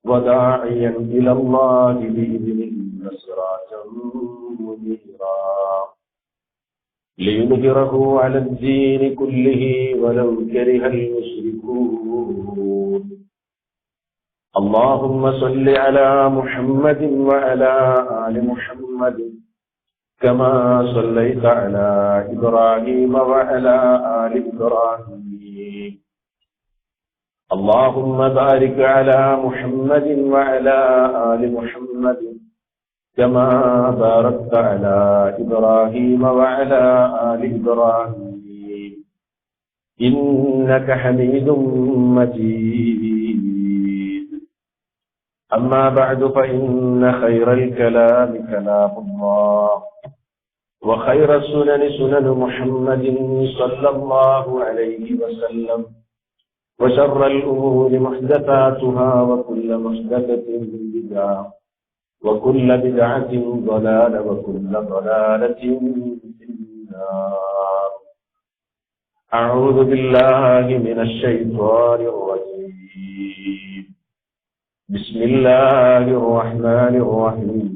وداعيا إلى الله بإذنه وسراجا منيرا ليظهره على الدين كله ولو كره المشركون. اللهم صل على محمد وعلى آل محمد كما صليت على إبراهيم وعلى آل إبراهيم. اللهم بارك على محمد وعلى آل محمد كما باركت على إبراهيم وعلى آل إبراهيم إنك حميد مجيد. أما بعد فإن خير الكلام كلام الله وخير السنن سنن محمد صلى الله عليه وسلم وشر الأمور محدثاتها وكل محدثة بدعة وكل بدعة ضلالة وكل ضلالة في النار. أعوذ بالله من الشيطان الرجيم. بسم الله الرحمن الرحيم.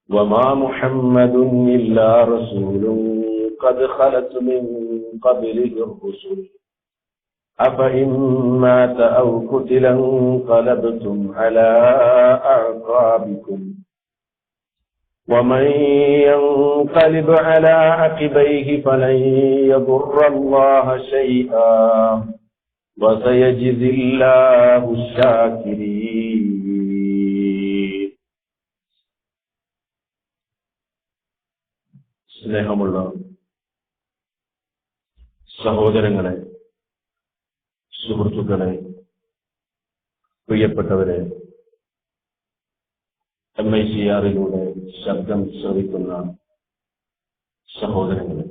وما محمد إلا رسول قد خلت من قبله الرسل أفإن مات أو قتل انقلبتم على أعقابكم ومن ينقلب على عقبيه فلن يضر الله شيئا وسيجزي الله الشاكرين. സ്നേഹമുള്ള സഹോദരങ്ങളെ, സുഹൃത്തുക്കളെ, പ്രിയപ്പെട്ടവരെ, MICR-ലൂടെ ശബ്ദം ശ്രവിക്കുന്ന സഹോദരങ്ങളെ,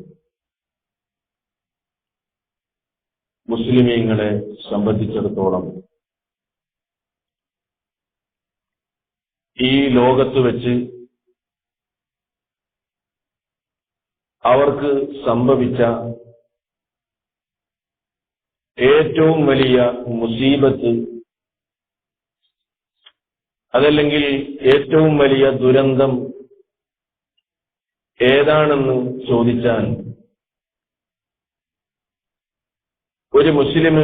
മുസ്ലിമീങ്ങളെ സംബന്ധിച്ചിടത്തോളം ഈ ലോകത്ത് വെച്ച് അവർക്ക് സംഭവിച്ച ഏറ്റവും വലിയ മുസീബത്ത്, അതല്ലെങ്കിൽ ഏറ്റവും വലിയ ദുരന്തം ഏതാണെന്ന് ചോദിച്ചാൽ ഒരു മുസ്ലിം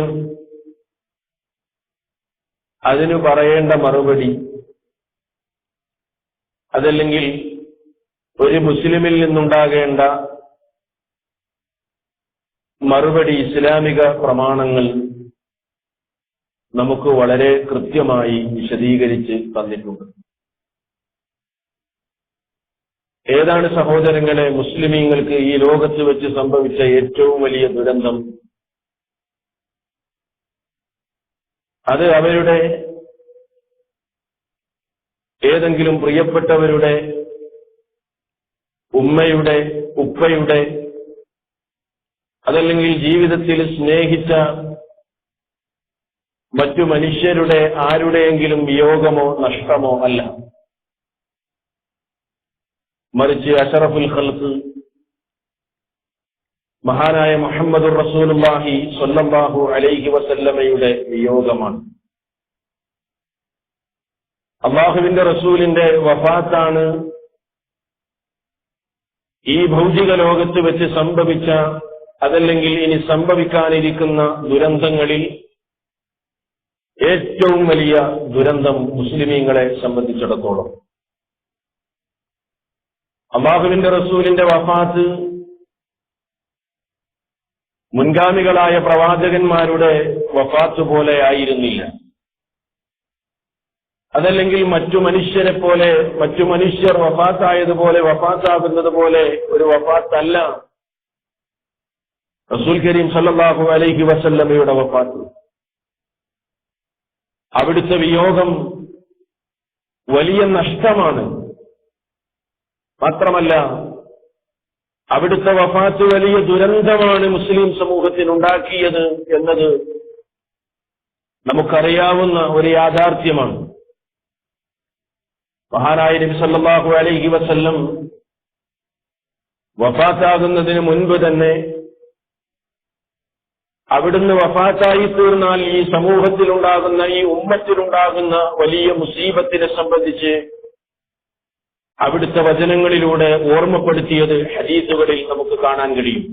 അതിനു പറയേണ്ട മറുപടി, അതല്ലെങ്കിൽ ഒരു മുസ്ലിമിൽ നിന്നുണ്ടാകേണ്ട മറുപടി ഇസ്ലാമിക പ്രമാണങ്ങൾ നമുക്ക് വളരെ കൃത്യമായി വിശദീകരിച്ച് തന്നിട്ടുണ്ട്. ഏതാണ് സഹോദരങ്ങളെ മുസ്ലിമീങ്ങൾക്ക് ഈ ലോകത്ത് വെച്ച് സംഭവിച്ച ഏറ്റവും വലിയ ദുരന്തം? അത് അവരുടെ ഏതെങ്കിലും പ്രിയപ്പെട്ടവരുടെ, ഉമ്മയുടെ, ഉപ്പയുടെ, അതല്ലെങ്കിൽ ജീവിതത്തിൽ സ്നേഹിച്ച മറ്റു മനുഷ്യരുടെ ആരുടെയെങ്കിലും വിയോഗമോ നഷ്ടമോ അല്ല. മറിച്ച് അശറഫുൽ ഖൽഖ് മഹാനായ മുഹമ്മദുർ റസൂലുള്ളാഹി സ്വല്ലല്ലാഹു അലൈഹി വസല്ലമയുടെ വിയോഗമാണ്. അല്ലാഹുവിന്റെ റസൂലിന്റെ വഫാത്താണ് ഈ ഭൗതിക ലോകത്ത് വെച്ച് സംഭവിച്ച, അതല്ലെങ്കിൽ ഇനി സംഭവിക്കാനിരിക്കുന്ന ദുരന്തങ്ങളിൽ ഏറ്റവും വലിയ ദുരന്തം മുസ്ലിമീങ്ങളെ സംബന്ധിച്ചിടത്തോളം. അല്ലാഹുവിന്റെ റസൂലിന്റെ വഫാത്ത് മുൻഗാമികളായ പ്രവാചകന്മാരുടെ വഫാത്ത് പോലെ ആയിരുന്നില്ല. അതല്ലെങ്കിൽ മറ്റു മനുഷ്യരെ പോലെ, മറ്റു മനുഷ്യർ വഫാത്തായതുപോലെ വഫാത്താകുന്നത് പോലെ ഒരു വഫാത്തല്ല റസൂൽ കരീം സല്ലല്ലാഹു അലൈഹി വസല്ലമയുടെ വഫാത്ത്. അവിടുത്തെ വിയോഗം വലിയ നഷ്ടമാണ്. മാത്രമല്ല അവിടുത്തെ വഫാത്ത് വലിയ ദുരന്തമാണ് മുസ്ലിം സമൂഹത്തിനുണ്ടാക്കിയത് എന്നത് നമുക്കറിയാവുന്ന ഒരു യാഥാർത്ഥ്യമാണ്. മഹാനായ നബി സല്ലല്ലാഹു അലൈഹി വസല്ലം വഫാത്താകുന്നതിന് മുൻപ് തന്നെ അവിടുന്ന് വഫാത്തായി തീർന്നാൽ ഈ സമൂഹത്തിലുണ്ടാകുന്ന, ഈ ഉമ്മത്തിലുണ്ടാകുന്ന വലിയ മുസീബത്തിനെ സംബന്ധിച്ച് അവിടുത്തെ വചനങ്ങളിലൂടെ ഓർമ്മപ്പെടുത്തിയത് ഹദീസുകളിൽ നമുക്ക് കാണാൻ കഴിയും.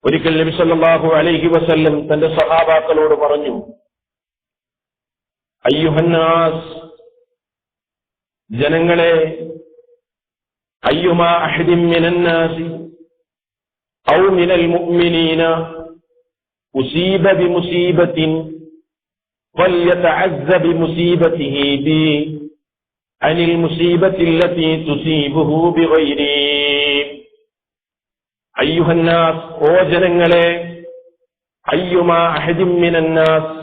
ഒരിക്കൽ നബി സല്ലല്ലാഹു അലൈഹി വസല്ലം തന്റെ സഹാബാക്കളോട് പറഞ്ഞു, അയ്യുഹന്നാസ്, ജനങ്ങളെ, അയ്യുമാ അഹദിൻ മിനന്നാസി ഔ മിനൽ മുഅ്മിനീന ഉസീബ ബിമുസീബത്തിൻ ഫല്യതഅസ്സ ബിമുസീബതിഹി ബി അനിൽ മുസീബത്തി അല്ലതി തുസീബുഹു ബിഗൈരി. അയ്യുഹന്നാസ്, ഓ ജനങ്ങളെ, അയ്യുമാ അഹദിൻ മിനന്നാസ്,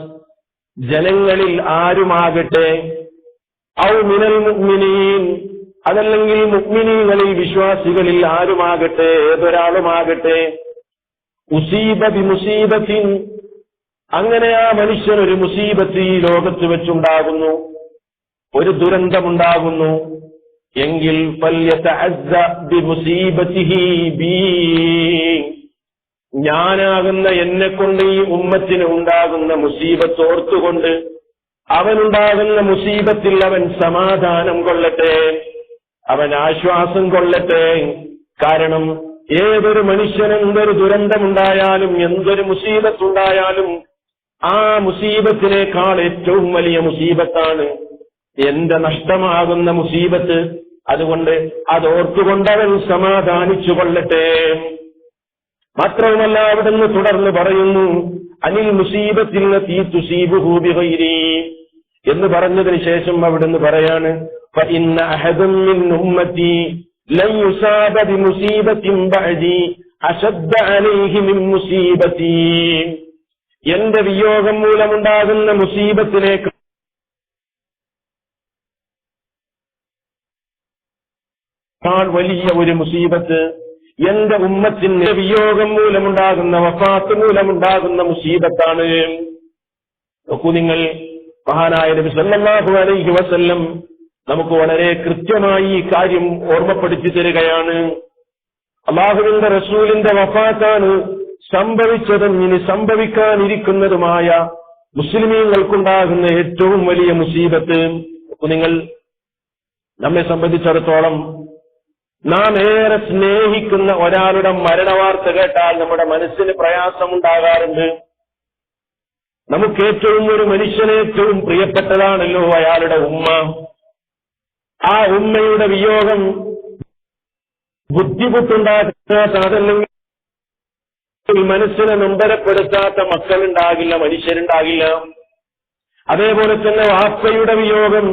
ജനങ്ങളിൽ ആരുമാകട്ടെ, ഔ മിനൽ മുഅ്മിനീൻ, അതല്ലെങ്കിൽ മുഅ്മിനീങ്ങളിൽ വിശ്വാസികളിൽ ആരുമാകട്ടെ, ഏതൊരാളുമാകട്ടെ, ഉസീബ ബിമുസീബത്തിൻ, അങ്ങനെ ആ മനുഷ്യൻ ഒരു മുസീബത്ത് ഈ ലോകത്ത് വെച്ചുണ്ടാകുന്നു, ഒരു ദുരന്തമുണ്ടാകുന്നു എങ്കിൽ ഫല്യതഅസ്സ ബിമുസീബതിഹി ബി, ഞാനാകുന്ന എന്നെക്കൊണ്ട് ഈ ഉമ്മത്തിന് ഉണ്ടാകുന്ന മുസീബത്ത് ഓർത്തുകൊണ്ട് അവനുണ്ടാകുന്ന മുസീബത്തിൽ അവൻ സമാധാനം കൊള്ളട്ടെ, അവൻ ആശ്വാസം കൊള്ളട്ടെ. കാരണം ഏതൊരു മനുഷ്യന് എന്തൊരു ദുരന്തമുണ്ടായാലും, എന്തൊരു മുസീബത്തുണ്ടായാലും ആ മുസീബത്തിനേക്കാൾ ഏറ്റവും വലിയ മുസീബത്താണ് എന്റെ നഷ്ടമാകുന്ന മുസീബത്ത്. അതുകൊണ്ട് അതോർത്തുകൊണ്ടവൻ സമാധാനിച്ചു കൊള്ളട്ടെ. മാത്രവുമല്ല, അവിടുന്ന് തുടർന്ന് പറയുന്നു, അനിൽ മുസീബത്തിൽ ലതീ തുസീബുഹു ബിഗൈരി എന്ന് പറഞ്ഞതിന് ശേഷം അവിടുന്ന് പറയാണ്, ഫഇന്ന അഹദൻ മിൻ ഉമ്മത്തി ലൻ യുസാബ ബിമുസീബത്തിൻ ബഅദി അശദ്ദ അലൈഹി മിൻ മുസീബതി, എന്റെ വിയോഗം മൂലമുണ്ടാകുന്ന മുസീബത്തിനേക്കാൾ വലിയ ഒരു മുസീബത്ത് എന്റെ ഉമ്മത്തിന്റെ വിയോഗം മൂലമുണ്ടാകുന്ന, വഫാത്ത് മൂലമുണ്ടാകുന്ന മുസീബത്താണ്. നോക്കൂ നിങ്ങൾ, മഹാനായ നബി സല്ലല്ലാഹു അലൈഹി വസല്ലം നമുക്ക് വളരെ കൃത്യമായി ഈ കാര്യം ഓർമ്മപ്പെടുത്തി തരികയാണ്. അല്ലാഹുവിന്റെ റസൂലിന്റെ വഫാത്താണ് സംഭവിച്ചതും ഇനി സംഭവിക്കാനിരിക്കുന്നതുമായ മുസ്ലിമീങ്ങൾക്കുണ്ടാകുന്ന ഏറ്റവും വലിയ മുസീബത്ത്. നിങ്ങൾ, നമ്മെ സംബന്ധിച്ചിടത്തോളം നാം ഏറെ സ്നേഹിക്കുന്ന ഒരാളുടെ മരണവാർത്ത കേട്ടാൽ നമ്മുടെ മനസ്സിന് പ്രയാസമുണ്ടാകാറുണ്ട്. നമുക്ക് ഏറ്റവും ഒരു മനുഷ്യന് ഏറ്റവും പ്രിയപ്പെട്ടതാണല്ലോ അയാളുടെ ഉമ്മ. ആ ഉമ്മയുടെ വിയോഗം ബുദ്ധിമുട്ടുണ്ടാക്കാത്ത, അതല്ലെങ്കിൽ മനസ്സിനെ നൊമ്പരപ്പെടുത്താത്ത മക്കളുണ്ടാകില്ല, മനുഷ്യരുണ്ടാകില്ല. അതേപോലെ തന്നെ വാപ്പയുടെ വിയോഗം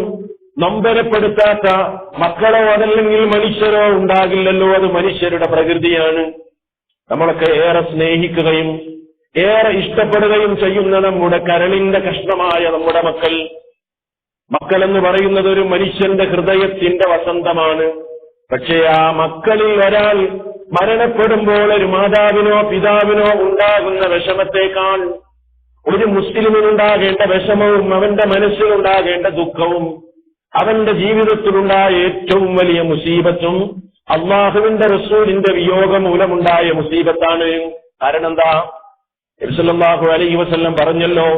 നൊമ്പരപ്പെടുത്താത്ത മക്കളോ അതല്ലെങ്കിൽ മനുഷ്യരോ ഉണ്ടാകില്ലല്ലോ. അത് മനുഷ്യരുടെ പ്രകൃതിയാണ്. നമ്മളൊക്കെ ഏറെ സ്നേഹിക്കുകയും ഏറെ ഇഷ്ടപ്പെടുകയും ചെയ്യുന്ന നമ്മുടെ കരളിന്റെ കഷ്ണമായ നമ്മുടെ മക്കളെന്ന് പറയുന്നത് ഒരു മനുഷ്യന്റെ ഹൃദയത്തിന്റെ വസന്തമാണ്. പക്ഷേ ആ മക്കളിൽ ഒരാൾ മരണപ്പെടുമ്പോൾ ഒരു മാതാവിനോ പിതാവിനോ ഉണ്ടാകുന്ന വിഷമത്തേക്കാൾ ഒരു മുസ്ലിമിനുണ്ടാകേണ്ട വിഷമവും അവന്റെ മനസ്സിലുണ്ടാകേണ്ട ദുഃഖവും അവന്റെ ജീവിതത്തിലുണ്ടായ ഏറ്റവും വലിയ മുസീബത്തും അല്ലാഹുവിന്റെ റസൂലിന്റെ വിയോഗം മൂലമുണ്ടായ മുസീബത്താണ്. കാരണം എന്താ? നബി സല്ലല്ലാഹു അലൈഹി വസല്ലം പറഞ്ഞല്ലോ,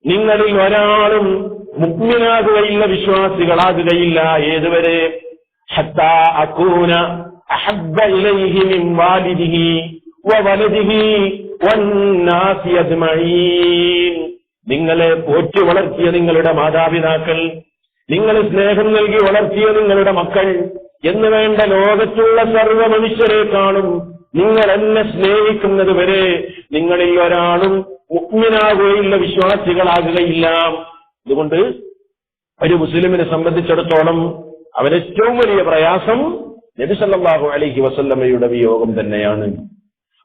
നിങ്ങളിൽ ഒരാളും മുഅ്മിനാകുകയില്ല, വിശ്വാസികളാകുകയില്ല. ഏതുവരെ? ഹത്താ അകൂന അഹബ്ബ ഇലൈഹി മിൻ വാലിദിഹി വവലദിഹി വന്നാസി അജ്മഈൻ. നിങ്ങളെ പോറ്റി വളർത്തിയ നിങ്ങളുടെ മാതാപിതാക്കൾ, നിങ്ങൾ സ്നേഹം നൽകി വളർത്തിയ നിങ്ങളുടെ മക്കൾ എന്ന് വേണ്ട ലോകത്തുള്ള സർവ്വ മനുഷ്യരെക്കാളും നിങ്ങൾ എന്നെ സ്നേഹിക്കുന്നത് വരെ നിങ്ങളിൽ ഒരാളും മുഅ്മിനാകുകയില്ല, വിശ്വാസികളാകുകയില്ല. അതുകൊണ്ട് ഒരു മുസ്ലിമിനെ സംബന്ധിച്ചിടത്തോളം അവനേറ്റവും വലിയ പ്രയാസം നബി സല്ലല്ലാഹു അലൈഹി വസല്ലമയുടെ വിയോഗം തന്നെയാണ്,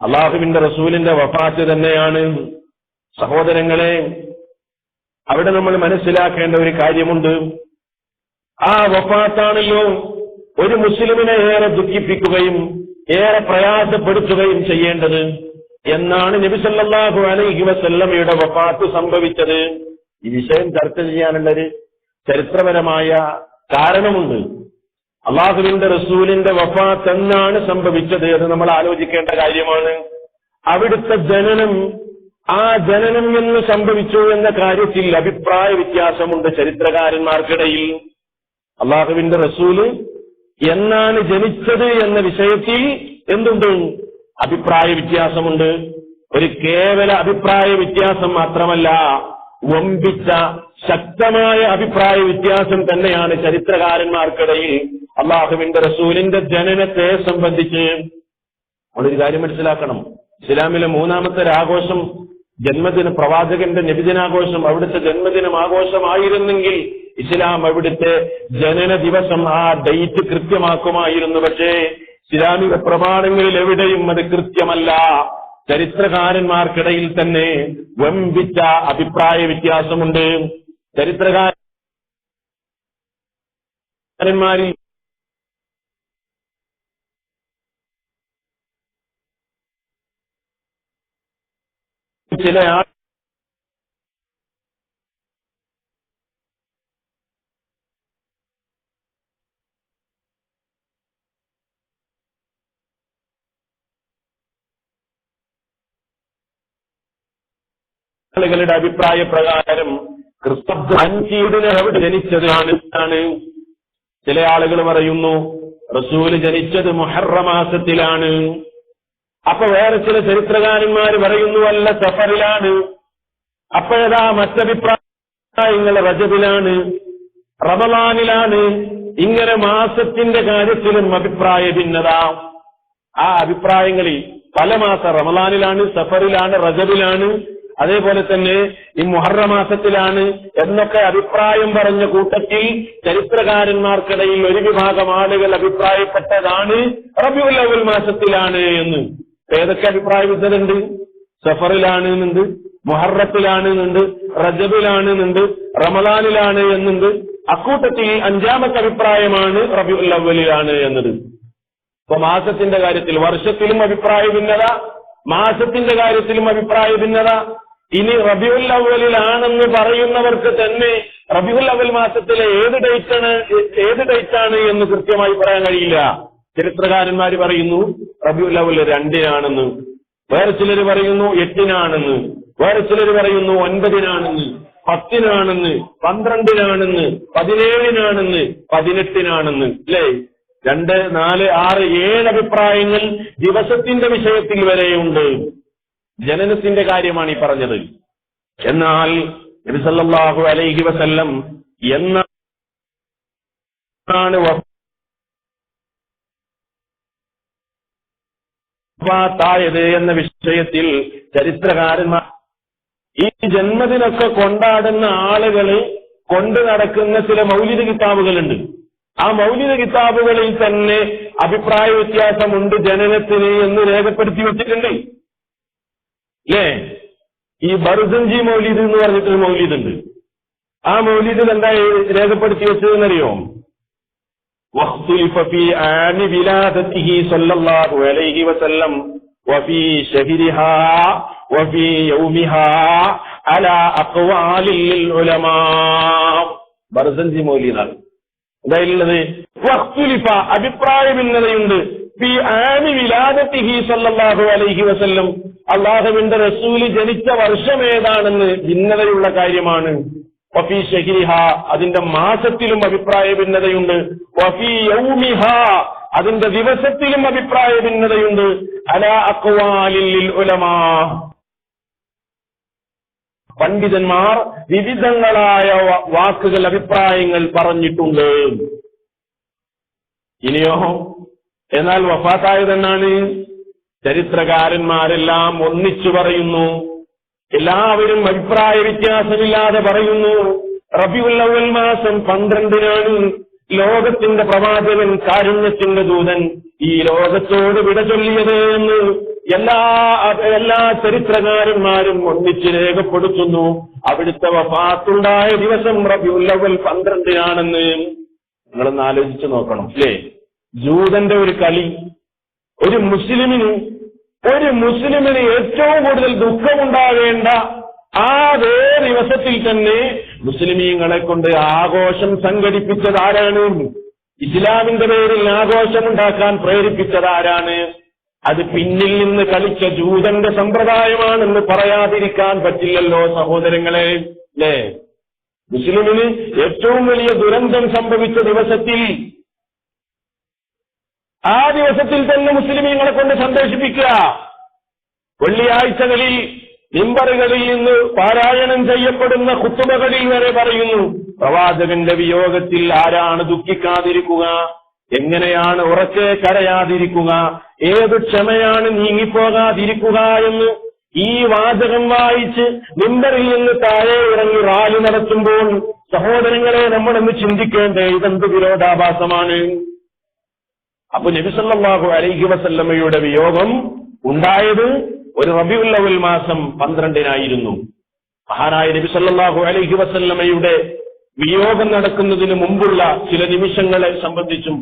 അല്ലാഹുവിന്റെ റസൂലിന്റെ വഫാത്ത് തന്നെയാണ്. സഹോദരങ്ങളെ, അവിടെ നമ്മൾ മനസ്സിലാക്കേണ്ട ഒരു കാര്യമുണ്ട്. ആ വഫാത്താണല്ലോ ഒരു മുസ്ലിമിനെ ഏറെ ദുഃഖിപ്പിക്കുകയും ഏറെ പ്രയാസപ്പെടുത്തുകയും ചെയ്യേണ്ടത്. എന്നാണ് നബി സല്ലല്ലാഹു അലൈഹി വസല്ലമയുടെ വഫാത്ത് സംഭവിച്ചത്. ഈ വിഷയം ചർച്ച ചെയ്യാനുള്ളൊരു ചരിത്രപരമായ കാരണമുണ്ട്. അല്ലാഹുവിന്റെ റസൂലിന്റെ വഫാത്ത് എന്നാണ് സംഭവിച്ചത് അത് നമ്മൾ ആലോചിക്കേണ്ട കാര്യമാണ്. അവിടുത്തെ ജനനം, ആ ജനനം എന്ന് സംഭവിച്ചു എന്ന കാര്യത്തിൽ അഭിപ്രായ വ്യത്യാസമുണ്ട് ചരിത്രകാരന്മാർക്കിടയിൽ. അള്ളാഹുവിന്റെ റസൂല് എന്നാണ് ജനിച്ചത് എന്ന വിഷയത്തിൽ എന്തുണ്ട്? അഭിപ്രായ വ്യത്യാസമുണ്ട്. ഒരു കേവല അഭിപ്രായ വ്യത്യാസം മാത്രമല്ല, വമ്പിച്ച ശക്തമായ അഭിപ്രായ വ്യത്യാസം തന്നെയാണ് ചരിത്രകാരന്മാർക്കിടയിൽ അള്ളാഹുവിന്റെ റസൂലിന്റെ ജനനത്തെ സംബന്ധിച്ച്. നമ്മളൊരു കാര്യം മനസ്സിലാക്കണം. ഇസ്ലാമിലെ മൂന്നാമത്തെ ആഘോഷം ജന്മദിന, പ്രവാചകന്റെ നബിദിനാഘോഷം അവിടുത്തെ ജന്മദിനം ആഘോഷമായിരുന്നെങ്കിൽ ഇസ്ലാം അവിടുത്തെ ജനന ദിവസം ആ ഡേറ്റ് കൃത്യമാക്കുമായിരുന്നു. പക്ഷേ ഇസ്ലാമിക പ്രമാണങ്ങളിൽ എവിടെയും അത് കൃത്യമല്ല. ചരിത്രകാരന്മാർക്കിടയിൽ തന്നെ വമ്പിച്ച അഭിപ്രായ വ്യത്യാസമുണ്ട്. ചരിത്രകാരന്മാരിൽ ചില ആളുകളുടെ അഭിപ്രായ പ്രകാരം ക്രിസ്തുവിനെ അവിടെ ജനിച്ചതാണ്. ചില ആളുകൾ പറയുന്നു റസൂല് ജനിച്ചത് മുഹറം മാസത്തിലാണ്. അപ്പൊ വേറെ ചില ചരിത്രകാരന്മാർ പറയുന്നു അല്ല, സഫറിലാണ്. അപ്പോഴതാ മറ്റഭിപ്രായങ്ങൾ റജബിലാണ്, റമളാനിലാണ്. ഇങ്ങനെ മാസത്തിന്റെ കാര്യത്തിലും അഭിപ്രായ ഭിന്നത. ആ അഭിപ്രായങ്ങളിൽ പല മാസം റമളാനിലാണ്, സഫറിലാണ്, റജബിലാണ്, അതേപോലെ തന്നെ ഈ മുഹറം മാസത്തിലാണ് എന്നൊക്കെ അഭിപ്രായം പറഞ്ഞ കൂട്ടത്തിൽ ചരിത്രകാരന്മാർക്കിടയിൽ ഒരു വിഭാഗം ആളുകൾ അഭിപ്രായപ്പെട്ടതാണ് റബീഉൽ അവ്വൽ മാസത്തിലാണ് എന്ന്. ഏതൊക്കെ അഭിപ്രായ ഭിന്നതയുണ്ട്? സഫറിലാണ് എന്നുണ്ട്, മുഹറത്തിലാണ് എന്നുണ്ട്, റജബിലാണ് എന്നുണ്ട്, റമളാനിലാണ് എന്നുണ്ട്. അക്കൂട്ടത്തിൽ അഞ്ചാമത്തെ അഭിപ്രായമാണ് റബീഉൽ അവ്വലിലാണ് എന്നത്. അപ്പൊ മാസത്തിന്റെ കാര്യത്തിൽ വർഷത്തിലും അഭിപ്രായ ഭിന്നത, മാസത്തിന്റെ കാര്യത്തിലും അഭിപ്രായ ഭിന്നത. ഇനി റബീഉൽ അവ്വലിലാണെന്ന് പറയുന്നവർക്ക് തന്നെ റബീഉൽ അവ്വൽ മാസത്തിലെ ഏത് ഡേറ്റാണ് എന്ന് കൃത്യമായി പറയാൻ കഴിയില്ല. ചരിത്രകാരന്മാർ പറയുന്നു റബീഉൽ അവ്വൽ 2-നാണെന്ന്, വേറെ ചിലർ പറയുന്നു 8-നാണെന്ന്, വേറെ ചിലർ പറയുന്നു 9-നാണെന്ന്, 10-നാണെന്ന്, 12-നാണെന്ന്, 17-നാണെന്ന്, 18-നാണെന്ന്. അല്ലേ? 2, 4, 6, 7 അഭിപ്രായങ്ങൾ ദിവസത്തിന്റെ വിഷയത്തിൽ വരെയുണ്ട്. ജനനത്തിന്റെ കാര്യമാണ് ഈ പറഞ്ഞത്. എന്നാൽ നബി സല്ലല്ലാഹു അലൈഹി വസല്ലം എന്നാണ് വഫാത്തായത് എന്ന വിഷയത്തിൽ ചരിത്രകാരന്മാർ ഈ ജന്മദിനമൊക്കെ കൊണ്ടാടുന്ന ആളുകൾ കൊണ്ടു നടക്കുന്ന ചില മൗലിദ് കിതാബുകളുണ്ട്. ആ മൗലിദ് കിതാബുകളിൽ തന്നെ അഭിപ്രായ വ്യത്യാസമുണ്ട് ജനനത്തിന് എന്ന് രേഖപ്പെടുത്തി വെച്ചിട്ടുണ്ട്. അല്ലേ? ഈ ബർസഞ്ചി മൗലിദ് എന്ന് പറഞ്ഞിട്ടൊരു മൗലിദ് ഉണ്ട്. ആ മൗലിദിൽ എന്താ രേഖപ്പെടുത്തി വെച്ചതെന്നറിയോ? واختلف في عام ولادته صلى الله عليه وسلم وفي شهرها وفي يومها على أقوال للعلماء. ബർസഞ്ചി മൗലിദാണ് എന്തായുള്ളത്? വഖ്തുലിഫ അഭിപ്രായ ഭിന്നതയുണ്ട്. ഫീ ആമി വിലാദത്തിഹി സല്ലല്ലാഹു അലൈഹി വസല്ലം, അല്ലാഹുവിന്റെ റസൂൽ ജനിച്ച വർഷം ഏതാണെന്ന് ഭിന്നതയുള്ള കാര്യമാണ്. വഫീ ശഹ്രിഹ അതിന്റെ മാസത്തിലും അഭിപ്രായ ഭിന്നതയുണ്ട്. വഫീ യൗമിഹാ അതിന്റെ ദിവസത്തിലും അഭിപ്രായ ഭിന്നതയുണ്ട്. അലാ അഖ്വാലിൽ ഉലമാ പണ്ഡിതന്മാർ വിവിധങ്ങളായ വാക്കുകൾ, അഭിപ്രായങ്ങൾ പറഞ്ഞിട്ടുണ്ട്. ഇനിയോ എന്നാൽ വഫാത്തായതെന്നാണ് ചരിത്രകാരന്മാരെല്ലാം ഒന്നിച്ചു പറയുന്നു. എല്ലാവരും അഭിപ്രായ വ്യത്യാസമില്ലാതെ പറയുന്നു റബീഉൽ അവ്വൽ മാസം 12-നാണ് ലോകത്തിന്റെ പ്രവാചകൻ, കാരുണ്യത്തിന്റെ ദൂതൻ ഈ ലോകത്തോട് വിട ചൊല്ലിയത് എന്ന് എല്ലാ ചരിത്രകാരന്മാരും ഒന്നിച്ച് രേഖപ്പെടുത്തുന്നു. അവിടുത്തെ വഫാത്തുണ്ടായ ദിവസം റബീഉൽ അവ്വൽ 12-നാണെന്ന്. നിങ്ങളൊന്ന് ആലോചിച്ച് നോക്കണം. അല്ലേ? ജൂതന്റെ ഒരു കളി ഒരു മുസ്ലിമിന് ഏറ്റവും കൂടുതൽ ദുഃഖമുണ്ടാകേണ്ട അതേ ദിവസത്തിൽ തന്നെ മുസ്ലിമീങ്ങളെ കൊണ്ട് ആഘോഷം സംഘടിപ്പിച്ചത് ആരാണ്? ഇസ്ലാമിന്റെ പേരിൽ ആഘോഷമുണ്ടാക്കാൻ പ്രേരിപ്പിച്ചത് ആരാണ്? അത് പിന്നിൽ നിന്ന് കളിച്ച ജൂതന്റെ സമ്പ്രദായമാണെന്ന് പറയാതിരിക്കാൻ പറ്റില്ലല്ലോ സഹോദരങ്ങളെ. അല്ലേ? മുസ്ലിമിന് ഏറ്റവും വലിയ ദുരന്തം സംഭവിച്ച ദിവസത്തിൽ, ആ ദിവസത്തിൽ തന്നെ മുസ്ലിമീങ്ങളെ കൊണ്ട് സന്തോഷിപ്പിക്കുക. വെള്ളിയാഴ്ചകളിൽ മിമ്പറുകളിൽ നിന്ന് പാരായണം ചെയ്യപ്പെടുന്ന ഖുതുബകളിൽ വരെ പറയുന്നു, പ്രവാചകന്റെ വിയോഗത്തിൽ ആരാണ് ദുഃഖിക്കാതിരിക്കുക, എങ്ങനെയാണ് ഉറക്കെ കരയാതിരിക്കുക, ഏത് ക്ഷമയാണ് നീങ്ങിപ്പോകാതിരിക്കുക എന്ന് ഈ വാചകം വായിച്ച് മിമ്പറിൽ നിന്ന് താഴെ ഇറങ്ങി റാലി നടത്തുമ്പോൾ സഹോദരങ്ങളെ നമ്മളൊന്ന് ചിന്തിക്കേണ്ടേ, ഇതെന്ത് വിരോധാഭാസമാണ്? അപ്പൊ നബി സല്ലല്ലാഹു അലൈഹി വസല്ലമയുടെ വിയോഗം ഉണ്ടായത് ഒരു റബീഉൽ അവ്വൽ മാസം 12-നായിരുന്നു. മഹാനായ നബി സല്ലല്ലാഹു അലൈഹി വസല്ലമയുടെ വിയോഗം നടക്കുന്നതിന് മുമ്പുള്ള ചില നിമിഷങ്ങളെ സംബന്ധിച്ചും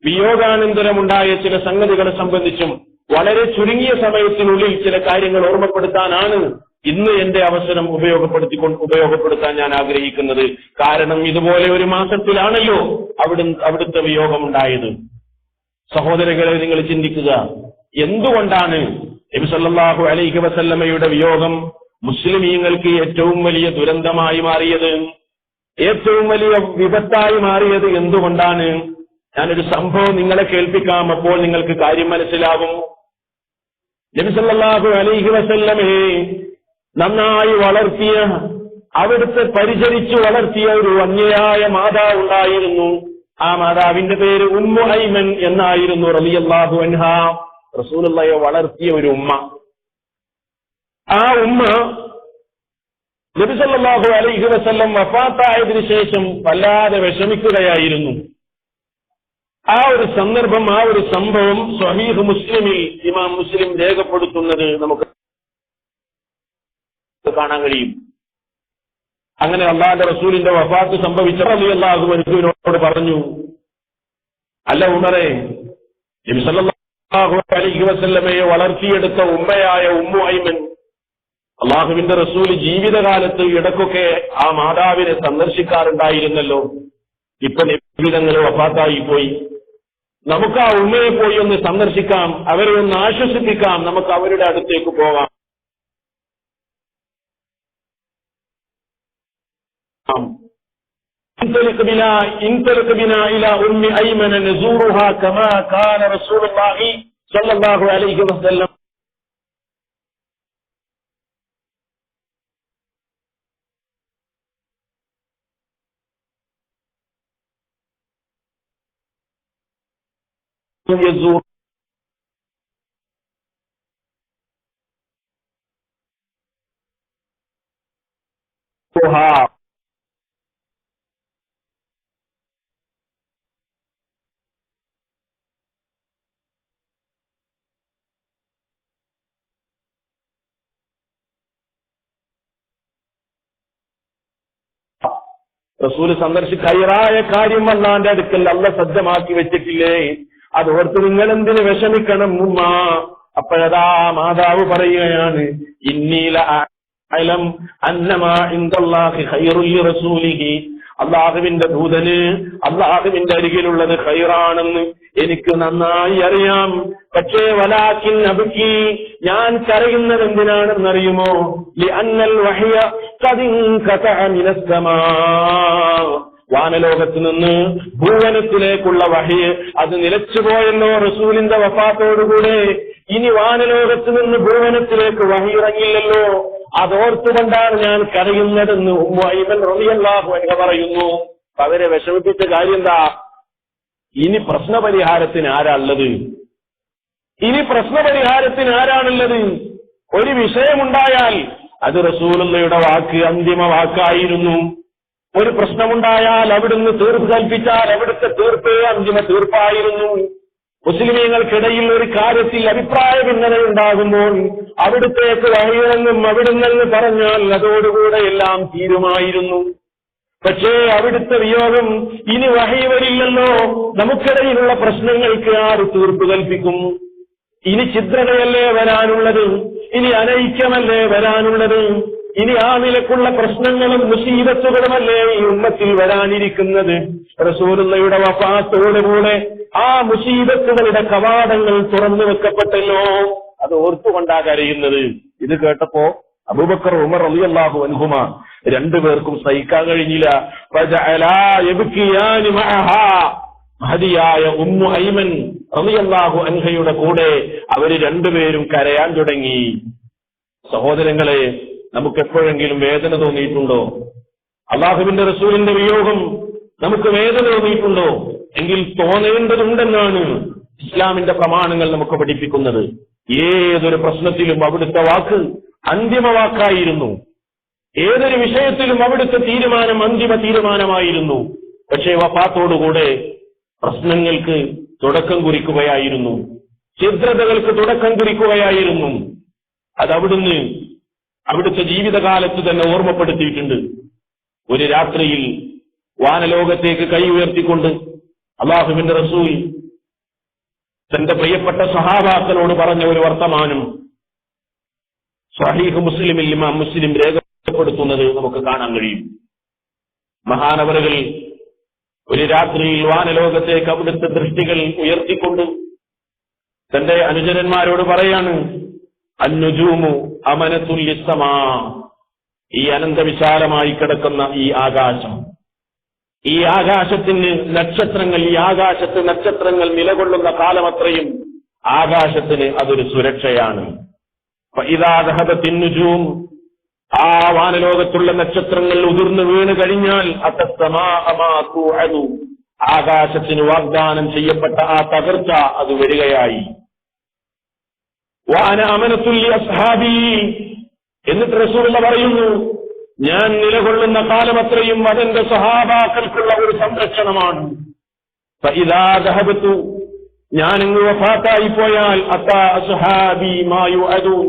വിയോഗാനന്തരമുണ്ടായ ചില സംഗതികളെ സംബന്ധിച്ചും വളരെ ചുരുങ്ങിയ സമയത്തിനുള്ളിൽ ചില കാര്യങ്ങൾ ഓർമ്മപ്പെടുത്താനാണ് ഇന്ന് എന്റെ അവസരം ഉപയോഗപ്പെടുത്താൻ ഞാൻ ആഗ്രഹിക്കുന്നത്. കാരണം ഇതുപോലെ ഒരു മാസത്തിലാണല്ലോ അവിടുത്തെ വിയോഗമുണ്ടായത്. സഹോദരങ്ങളെ, നിങ്ങൾ ചിന്തിക്കുക, എന്തുകൊണ്ടാണ് നബി സല്ലല്ലാഹു അലൈഹി വസല്ലമയുടെ വിയോഗം മുസ്ലിമീങ്ങൾക്ക് ഏറ്റവും വലിയ ദുരന്തമായി മാറിയത്, ഏറ്റവും വലിയ വിപത്തായി മാറിയത് എന്തുകൊണ്ടാണ്? ഞാനൊരു സംഭവം നിങ്ങളെ കേൾപ്പിക്കാം, അപ്പോൾ നിങ്ങൾക്ക് കാര്യം മനസ്സിലാകും. നബി സല്ലല്ലാഹു അലൈഹി വസല്ലമയെ നന്നായി വളർത്തിയ, അവിടുത്തെ പരിചരിച്ചു വളർത്തിയ ഒരു വന്യയായ മാതാവ് ഉണ്ടായിരുന്നു. ആ മാതാവിന്റെ പേര് ഉമ്മു ഐമൻ എന്നായിരുന്നു റളിയല്ലാഹു അൻഹാ. റസൂലുള്ളാഹിയെ വളർത്തിയ ഒരു ഉമ്മ. ആ ഉമ്മ നബി സല്ലല്ലാഹു അലൈഹി വസല്ലം വഫാത്തായതിനു ശേഷം വല്ലാതെ വിഷമിക്കുകയായിരുന്നു. ആ ഒരു സന്ദർഭം, ആ ഒരു സംഭവം സ്വഹീഹ് മുസ്ലിമിൽ ഇമാം മുസ്ലിം രേഖപ്പെടുത്തുന്നത് നമുക്ക് കാണാൻ കഴിയും. അങ്ങനെ അല്ലാഹുവിന്റെ റസൂലിന്റെ വഫാത്ത് സംഭവിച്ച റളിയല്ലാഹു അൻഹുവിനോട് പറഞ്ഞു, അല്ല ഉമറേ, നബി സല്ലല്ലാഹു അലൈഹി വസല്ലമയെ വളർത്തിയെടുത്ത ഉമ്മയായ ഉമ്മു ഐമൻ, അള്ളാഹുവിന്റെ റസൂൽ ജീവിതകാലത്ത് ഇടക്കൊക്കെ ആ മാതാവിനെ സന്ദർശിക്കാറുണ്ടായിരുന്നല്ലോ. ഇപ്പൊ നബിതങ്ങൾ വഫാത്തായി പോയി. നമുക്ക് ആ ഉമ്മയെ പോയി ഒന്ന് സന്ദർശിക്കാം, അവരെ ഒന്ന് ആശ്വസിപ്പിക്കാം, നമുക്ക് അവരുടെ അടുത്തേക്ക് പോകാം. انطلق بنا الى ام ايمن نزورها كما كان رسول الله صلى الله عليه وسلم. يزورها റസൂല് ഹൈറായ കാര്യം അല്ലാന്റെ അടുക്കൽ അല്ല സജ്ജമാക്കി വെച്ചിട്ടില്ലേ, അതോർത്ത് നിങ്ങൾ എന്തിന് വിഷമിക്കണം ഉമ്മ. അപ്പോഴതാ മാതാവ് പറയുകയാണ്, ഇന്നീല അലം അന്നമാ ഇൻദല്ലാഹി ഖൈറുൽ ലിറസൂലിഹി, അള്ളാഹുവിന്റെ ദൂതന് അള്ളാഹുവിന്റെ അരികിലുള്ളത് ഖൈറാണെന്ന് എനിക്ക് നന്നായി അറിയാം. പക്ഷേ വലാകിൻ അബ്കി, ഞാൻ കരയുന്നത് എന്തിനാണെന്നറിയുമോ? ലിഅന്നൽ വഹ്യ ഖദ് ഇൻഖതഅ മിനസ് സമാ, വാനലോകത്ത് നിന്ന് ഭൂവനത്തിലേക്കുള്ള വഹ്യ് അത് നിലച്ചുപോയല്ലോ റസൂലിന്റെ വഫാത്തോടുകൂടെ. ഇനി വാനലോകത്ത് നിന്ന് ഭൂവനത്തിലേക്ക് വഹ്യ് ഇറങ്ങില്ലല്ലോ, അതോർത്തുകൊണ്ടാണ് ഞാൻ കരയുന്നതെന്ന് ഉമ്മു ഐമൻ റളിയല്ലാഹു അൻഹ പറയുന്നു. അവരെ വിഷമിപ്പിച്ച കാര്യം എന്താ? ഇനി പ്രശ്നപരിഹാരത്തിന് ആരാണുള്ളത്? ഇനി പ്രശ്നപരിഹാരത്തിന് ആരാണുള്ളത്? ഒരു വിഷയമുണ്ടായാൽ അത് റസൂലുള്ളാഹിയുടെ വാക്ക് അന്തിമ വാക്കായിരുന്നു. ഒരു പ്രശ്നമുണ്ടായാൽ അവിടുന്ന് തീർപ്പ് കൽപ്പിച്ചാൽ അവിടുത്തെ തീർപ്പ് അന്തിമ തീർപ്പായിരുന്നു. മുസ്ലിമീങ്ങൾക്കിടയിൽ ഒരു കാര്യത്തിൽ അഭിപ്രായ ഭിന്നത ഉണ്ടാകുമ്പോൾ അവിടുത്തേക്ക് വഹിയിറങ്ങും, അവിടുന്നെന്ന് പറഞ്ഞാൽ അതോടുകൂടെ എല്ലാം തീരുമായിരുന്നു. പക്ഷേ അവിടുത്തെ വിയോഗം, ഇനി വഹി വരില്ലല്ലോ, നമുക്കിടയിലുള്ള പ്രശ്നങ്ങൾക്ക് ആര് തീർപ്പ് കൽപ്പിക്കും? ഇനി ഛിദ്രതയല്ലേ വരാനുള്ളത്. ഇനി അനൈക്യമല്ലേ വരാനുള്ളത്? ഇനി ആ നിലക്കുള്ള പ്രശ്നങ്ങളും മുസീബത്തുകളുമല്ലേ ഈ ഉമ്മത്തിൽ വരാനിരിക്കുന്നത്? റസൂലുള്ളാഹിയുടെ വഫാത്തോടുകൂടെ ആ മുസീബത്തുകളുടെ കവാടങ്ങൾ തുറന്നു വെക്കപ്പെട്ടല്ലോ. അത് ഓർത്തുകൊണ്ടാ കരയുന്നത്. ഇത് കേട്ടപ്പോ അബൂബക്കർ ഉമർ റളിയല്ലാഹു അൻഹുമാ രണ്ടുപേർക്കും സഹിക്കാൻ കഴിഞ്ഞില്ല. ഫജഅലാ യബ്കിയാനി മഅഹാ, മഹദിയായ ഉമ്മു ഐമൻ റളിയല്ലാഹു അൻഹയുടെ കൂടെ അവര് രണ്ടുപേരും കരയാൻ തുടങ്ങി. സഹോദരങ്ങളെ, നമുക്ക് എപ്പോഴെങ്കിലും വേദന തോന്നിയിട്ടുണ്ടോ? അല്ലാഹുവിന്റെ റസൂലിന്റെ വിയോഗം നമുക്ക് വേദന തോന്നിയിട്ടുണ്ടോ? എങ്കിൽ തോന്നേണ്ടതുണ്ടെന്നാണ് ഇസ്ലാമിന്റെ പ്രമാണങ്ങൾ നമുക്ക് പഠിപ്പിക്കുന്നത്. ഏതൊരു പ്രശ്നത്തിലും അവിടുത്തെ വാക്ക് അന്തിമ വാക്കായിരുന്നു. ഏതൊരു വിഷയത്തിലും അവിടുത്തെ തീരുമാനം അന്തിമ തീരുമാനമായിരുന്നു. പക്ഷേ വഫാത്തോടുകൂടെ പ്രശ്നങ്ങൾക്ക് തുടക്കം കുറിക്കുകയായിരുന്നു, ഛിദ്രതകൾക്ക് തുടക്കം കുറിക്കുകയായിരുന്നു. അത് അവിടുത്തെ ജീവിതകാലത്ത് തന്നെ ഓർമ്മപ്പെടുത്തിയിട്ടുണ്ട്. ഒരു രാത്രിയിൽ വാനലോകത്തേക്ക് കൈ ഉയർത്തിക്കൊണ്ട് അല്ലാഹുവിന്റെ റസൂൽ തന്റെ പ്രിയപ്പെട്ട സഹാബാക്കളോട് പറഞ്ഞ ഒരു വർത്തമാനം സ്വഹീഹ് മുസ്ലിമിൽ ഇമാം മുസ്ലിം രേഖപ്പെടുത്തുന്നത് നമുക്ക് കാണാൻ കഴിയും. മഹാനവറുകൾ ഒരു രാത്രിയിൽ വാനലോകത്തേക്ക് അവിടുത്തെ ദൃഷ്ടികൾ ഉയർത്തിക്കൊണ്ട് തന്റെ അനുചരന്മാരോട് പറയാണ്, അന്നുജൂമു അമനത്തുൽ ലിസ്സമാ, ഈ അനന്തവിശാലമായി കിടക്കുന്ന ഈ ആകാശം, ഈ ആകാശത്തിന് നക്ഷത്രങ്ങൾ, ഈ ആകാശത്ത് നക്ഷത്രങ്ങൾ നിലകൊള്ളുന്ന കാലമത്രയും ആകാശത്തിന് അതൊരു സുരക്ഷയാണ്. ഫഇദാ ദഹബത്തിൻ നുജൂം, ആ വാനലോകത്തുള്ള നക്ഷത്രങ്ങൾ ഉതിർന്നു വീണ് കഴിഞ്ഞാൽ ആകാശത്തിന് വാഗ്ദാനം ചെയ്യപ്പെട്ട ആ തകർച്ച അത് വരികയായി. വാന അമനത്തുൽ അസ്ഹാബി, എന്നിട്ട് റസൂലുള്ളാഹി പറയുന്നു, ഞാൻ നിലകൊള്ളുന്ന കാലമത്രയും അതെന്റെ സഹാബാക്കൾക്കുള്ള ഒരു സംരക്ഷണമാണ്. ഫഇദാ ദഹബതു, ഞാൻ ഇങ്ങ് വഫാത്തായി പോയാൽ അതാ അസ്ഹാബി മാ യുഅദൂൻ,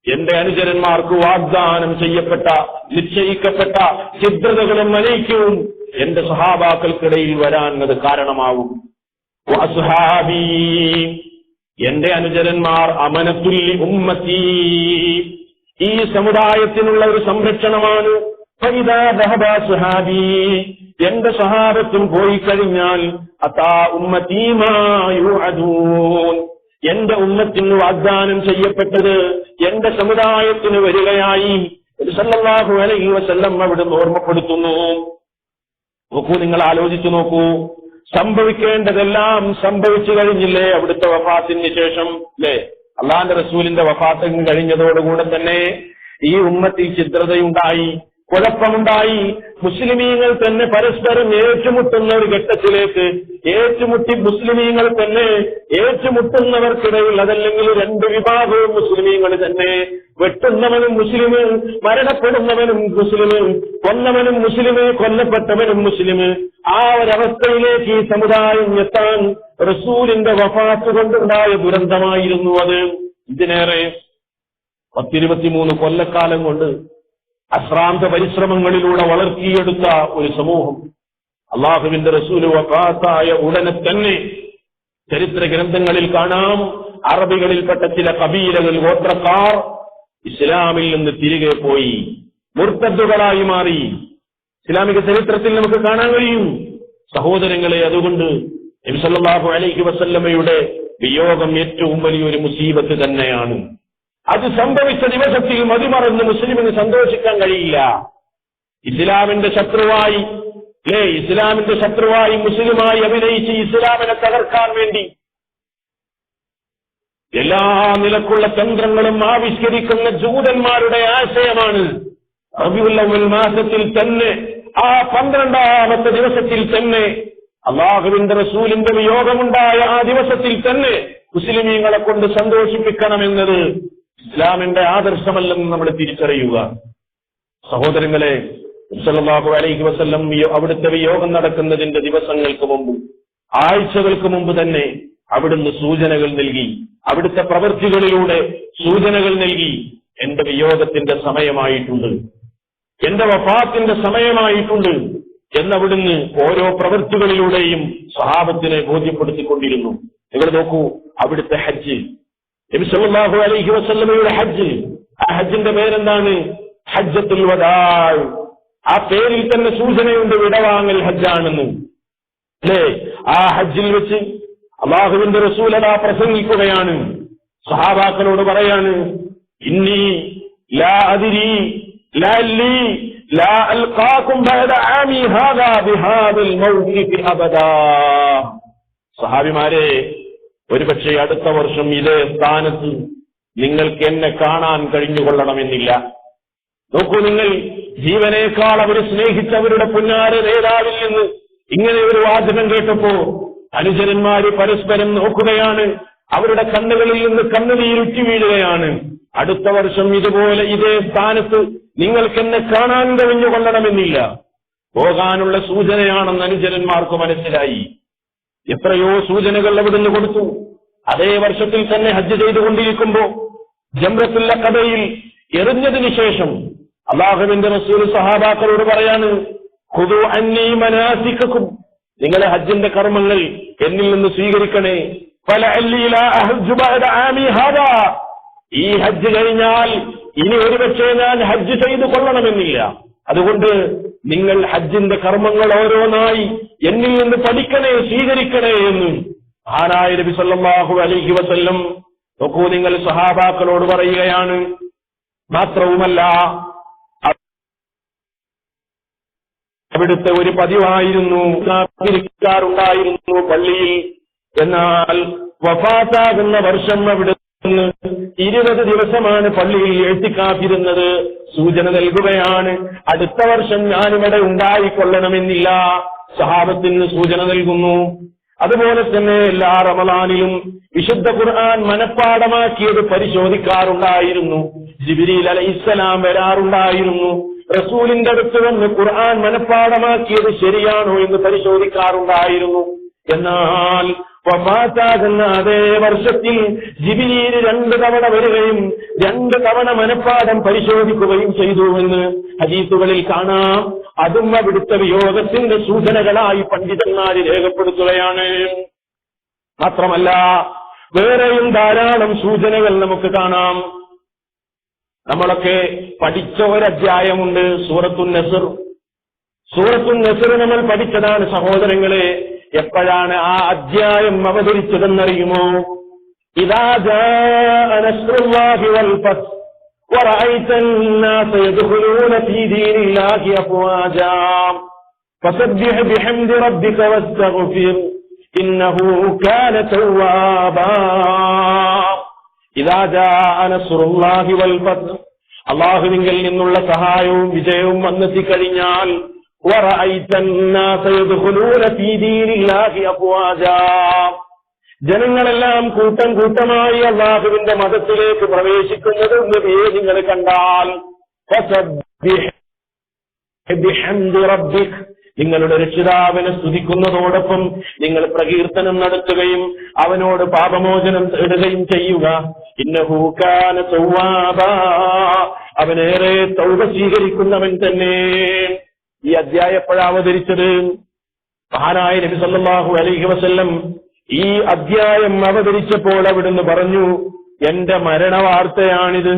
എന്റെ അനുചരന്മാർക്ക് വാഗ്ദാനം ചെയ്യപ്പെട്ട നിശ്ചയിക്കപ്പെട്ട ഛിദ്രതകളും അനൈക്യവും എന്റെ സഹാബാക്കൾക്കിടയിൽ വരാൻ അത് കാരണമാവും. വഅസ്ഹാബി, എന്റെ അനുചരന്മാർ അമനത്തുൽ ഉമ്മത്തി, ഈ സമുദായത്തിനുള്ള ഒരു സംരക്ഷണമാണ്. ഫഇദാ ദഹബ അസ്ഹാബി, എന്റെ സഹാബത്തും പോയി കഴിഞ്ഞാൽ അതാ ഉമ്മത്തി മാ യുഅദൂൻ, എന്റെ ഉമ്മത്തിന് വാഗ്ദാനം ചെയ്യപ്പെട്ടത് എന്റെ സമുദായത്തിന് വരികയായി. സല്ലല്ലാഹു അലൈഹി വസല്ലം അവിടുന്ന് ഓർമ്മപ്പെടുത്തുന്നു. നോക്കൂ, നിങ്ങൾ ആലോചിച്ചു നോക്കൂ, സംഭവിക്കേണ്ടതെല്ലാം സംഭവിച്ചു കഴിഞ്ഞില്ലേ അവിടുത്തെ വഫാത്തിന് ശേഷം? അല്ലേ, അള്ളാന്റെ റസൂലിന്റെ വഫാത്തിന് കഴിഞ്ഞതോടുകൂടെ തന്നെ ഈ ഉമ്മത്തിൽ ഛിദ്രതയുണ്ടായി, കുഴപ്പമുണ്ടായി. മുസ്ലിമീങ്ങൾ തന്നെ പരസ്പരം ഏറ്റുമുട്ടുന്ന ഒരു ഘട്ടത്തിലേക്ക് ഏറ്റുമുട്ടി മുസ്ലിമീങ്ങൾ തന്നെ ഏറ്റുമുട്ടുന്നവർക്കിടയിൽ, അതല്ലെങ്കിൽ രണ്ട് വിഭാഗവും മുസ്ലിമീങ്ങൾ തന്നെ, വെട്ടുന്നവനും മുസ്ലിം, മരണപ്പെടുന്നവനും മുസ്ലിം, കൊന്നവനും മുസ്ലിം, കൊല്ലപ്പെട്ടവനും മുസ്ലിം, ആ ഒരവസ്ഥയിലേക്ക് ഈ സമുദായം എത്താൻ റസൂലിന്റെ വഫാത്ത് കൊണ്ടുണ്ടായ ദുരന്തമായിരുന്നു അത്. ഇതിനേറെ 10-23 കൊല്ലക്കാലം കൊണ്ട് അശ്രാന്ത പരിശ്രമങ്ങളിലൂടെ വളർത്തിയെടുത്ത ഒരു സമൂഹം അള്ളാഹുവിന്റെ റസൂൽ വഫാത്തായ ഉടനെ തന്നെ ചരിത്ര ഗ്രന്ഥങ്ങളിൽ കാണാം, അറബികളിൽപ്പെട്ട ചില കബീലകൾ, ഗോത്രക്കാർ ഇസ്ലാമിൽ നിന്ന് തിരികെ പോയി മുർത്തദ്ദുകളായി മാറി. ഇസ്ലാമിക ചരിത്രത്തിൽ നമുക്ക് കാണാൻ കഴിയും. സഹോദരങ്ങളെ, അതുകൊണ്ട് നബി സല്ലല്ലാഹു അലൈഹി വസല്ലമയുടെ വിയോഗം ഏറ്റവും വലിയൊരു മുസീബത്ത് തന്നെയാണ്. അത് സംഭവിച്ച ദിവസത്തിൽ മതിമറന്ന് മുസ്ലിമിന് സന്തോഷിക്കാൻ കഴിയില്ല. ഇസ്ലാമിന്റെ ശത്രുവായി മുസ്ലിമായി അഭിനയിച്ച് ഇസ്ലാമിനെ തകർക്കാൻ വേണ്ടി എല്ലാ നിലക്കുള്ള തന്ത്രങ്ങളും ആവിഷ്കരിക്കുന്ന ജൂതന്മാരുടെ ആശയമാണ്. റബീഉൽ അവ്വൽ മാസത്തിൽ തന്നെ, ആ 12ാമത്തെ ദിവസത്തിൽ തന്നെ, അല്ലാഹുവിന്റെ റസൂലിന്റെ വിയോഗമുണ്ടായ ആ ദിവസത്തിൽ തന്നെ മുസ്ലിമീങ്ങളെ കൊണ്ട് സന്തോഷിപ്പിക്കണമെന്നത് ഇസ്ലാമിന്റെ ആദർശമല്ലെന്ന് നമ്മൾ തിരിച്ചറിയുക. സഹോദരങ്ങളെ, സല്ലല്ലാഹു അലൈഹി വസല്ലം അവിടുത്തെ വിയോഗം നടക്കുന്നതിന്റെ ദിവസങ്ങൾക്ക് മുമ്പ്, ആഴ്ചകൾക്ക് മുമ്പ് തന്നെ അവിടുന്ന് സൂചനകൾ നൽകി, അവിടുത്തെ പ്രവൃത്തികളിലൂടെ സൂചനകൾ നൽകി. എന്റെ വിയോഗത്തിന്റെ സമയമായിട്ടുണ്ട്, എന്റെ വഫാത്തിന്റെ സമയമായിട്ടുണ്ട് എന്നവിടുന്ന് ഓരോ പ്രവൃത്തികളിലൂടെയും സ്വഹാബത്തിനെ ബോധ്യപ്പെടുത്തിക്കൊണ്ടിരുന്നു. നിങ്ങൾ നോക്കൂ, അവിടുത്തെ ഹജ്ജ് നബി സല്ലല്ലാഹു അലൈഹി വസല്ലമയുടെ ഹജ്ജ്, ആ ഹജ്ജിന്റെ പേരെന്താണ്? ഹജ്ജത്തുൽ വദാ. ആ പേരിൽ തന്നെ സൂചനയുണ്ട് വിടവാങ്ങൽ ഹജ്ജാണെന്ന്, അല്ലേ? ആ ഹജ്ജിൽ വെച്ച് അല്ലാഹുവിന്റെ റസൂൽ അതാ പ്രസംഗിക്കുകയാണ്, സഹാബാക്കളോട് പറയാണ്, ഇന്നി ലാ അദ്രി ലഅല്ലി ലാ അൽഖാകും ബഅദ ആമി ഹാദാ ബിഹാദൽ മൗഖിഫി അബദാ. സഹാബിമാരെ, ഒരുപക്ഷെ അടുത്ത വർഷം ഇതേ സ്ഥാനത്ത് നിങ്ങൾക്ക് എന്നെ കാണാൻ കഴിഞ്ഞുകൊള്ളണമെന്നില്ല. നോക്കൂ, നിങ്ങൾ ജീവനേക്കാൾ അവർ സ്നേഹിച്ചവരുടെ പുന്നാര നേതാവിൽ നിന്ന് ഇങ്ങനെ ഒരു വാചകം കേട്ടപ്പോ അനുചരന്മാര് പരസ്പരം നോക്കുകയാണ്, അവരുടെ കണ്ണുകളിൽ നിന്ന് കണ്ണുനീരുറ്റി വീഴുകയാണ്. അടുത്ത വർഷം ഇതുപോലെ ഇതേ സ്ഥാനത്ത് നിങ്ങൾക്കെന്നെ കാണാൻ കഴിഞ്ഞുകൊള്ളണമെന്നില്ല. പോകാനുള്ള സൂചനയാണെന്ന് അനുചരന്മാർക്ക് മനസ്സിലായി. എത്രയോ സൂചനകൾ അവിടുന്ന് കൊടുത്തു. അതേ വർഷത്തിൽ തന്നെ ഹജ്ജ് ചെയ്തുകൊണ്ടിരിക്കുമ്പോ ജംറത്തുൽ അഖബയിൽ എറിഞ്ഞതിന് ശേഷം അല്ലാഹുവിന്റെ റസൂൽ സഹാബാക്കളോട് പറയാണ്, ഖുദൂ അന്നീ മനാസികകും, നിങ്ങളെ ഹജ്ജിന്റെ കർമ്മങ്ങൾ എന്നിൽ നിന്ന് സ്വീകരിക്കണേ. ഫലഅല്ലി ലാ അഹജ്ജു ബഅദ ആമി ഹാദാ, ഈ ഹജ്ജ് കഴിഞ്ഞാൽ ഇനി ഒരുപക്ഷെ ഞാൻ ഹജ്ജ് ചെയ്തു കൊള്ളണമെന്നില്ല. അതുകൊണ്ട് നിങ്ങൾ ഹജ്ജിന്റെ കർമ്മങ്ങൾ ഓരോന്നായി എന്നിൽ നിന്ന് പഠിക്കണേ, സ്വീകരിക്കണേ എന്ന് മഹാനായ നബി സല്ലല്ലാഹു അലൈഹി വസല്ലം നോക്കൂ, നിങ്ങൾ സഹാബാക്കളോട് പറയുകയാണ്. മാത്രവുമല്ല, അവിടുത്തെ ഒരു പതിവായിരുന്നു, കാത്തിരിക്കാറുണ്ടായിരുന്നു പള്ളിയിൽ. എന്നാൽ വഫാത്താകുന്ന വർഷം അവിടെ 20 ദിവസമാണ് പള്ളിയിൽ എഴുത്തിക്കാത്തിരുന്നത്. സൂചന നൽകുകയാണ്, അടുത്ത വർഷം ഞാനിവിടെ ഉണ്ടായിക്കൊള്ളണമെന്നില്ല. സഹാബത്തിന് സൂചന നൽകുന്നു. അതുപോലെ തന്നെ എല്ലാ റമളാനിലും വിശുദ്ധ ഖുർആൻ മനഃപ്പാഠമാക്കിയത് പരിശോധിക്കാറുണ്ടായിരുന്നു. ജിബ്രീൽ അലൈഹിസ്സലാം വരാറുണ്ടായിരുന്നു. റസൂലിന്റെ അടുത്ത് വന്ന് ഖുർആൻ മനഃപ്പാഠമാക്കിയത് ശരിയാണോ എന്ന് പരിശോധിക്കാറുണ്ടായിരുന്നു. എന്നാൽ വഫാത്താകുന്ന അതേ വർഷത്തിൽ ജിബ്രീൽ 2 തവണ വരികയും 2 തവണ മനഃപ്പാഠം പരിശോധിക്കുകയും ചെയ്തുവെന്ന് ഹദീസുകളിൽ കാണാം. അതും അവിടുത്തെ വിയോഗത്തിന്റെ സൂചനകളായി പണ്ഡിതന്മാർ രേഖപ്പെടുത്തുകയാണ്. മാത്രമല്ല, വേറെയും ധാരാളം സൂചനകൾ നമുക്ക് കാണാം. നമ്മളൊക്കെ പഠിച്ച ഒരധ്യായമുണ്ട്, സൂറത്തുൻ നസ്ർ. സൂറത്തുൻ നസ്ർ നമ്മൾ പഠിച്ചതാണ് സഹോദരങ്ങളെ. എപ്പോഴാണ് ആ അധ്യായം അവതരിച്ചതെന്നറിയുമോ? ഇദാ ജാഅ നസ്റുല്ലാഹി വൽ ഫത്ത് വറഅയ്ത الناس يدخلون في دين الله أفواجا فسبح بحمد ربك واستغفر إنه كان توابا. ഇദാ ജാഅ നസ്റുല്ലാഹി വൽ ഫത്ത്, അല്ലാഹുവിങ്കൽ നിന്നുള്ള സഹായവും വിജയവും വന്നെത്തിക്കഴിഞ്ഞാൽ വറഅയ്ത الناس يدخلون في دين الله أفواجا, ജനങ്ങളെല്ലാം കൂട്ടം കൂട്ടമായി അല്ലാഹുവിന്റെ മതത്തിലേക്ക് പ്രവേശിക്കുന്നത് നബിയെ നിങ്ങൾ കണ്ടാൽ ഫസബ്ബിഹ് ബിഹംദി റബ്ബിക്, നിങ്ങളുടെ രക്ഷിതാവിനെ സ്തുതിക്കുന്നതോടൊപ്പം നിങ്ങൾ പ്രകീർത്തനം നടത്തുകയും അവനോട് പാപമോചനം തേടുകയും ചെയ്യുക. ഇന്നഹു കാന തവ്വാബാ, അവനേറെ തൗബ സ്വീകരിക്കുന്നവൻ തന്നെ. ഈ അധ്യായം എപ്പോഴാണ് അവതരിച്ചത്? മഹാനായ നബി സല്ലല്ലാഹു അലൈഹി വസല്ലം ഈ അധ്യായം അവതരിച്ചപ്പോൾ അവിടുന്ന് പറഞ്ഞു, എന്റെ മരണവാർത്തയാണിത്,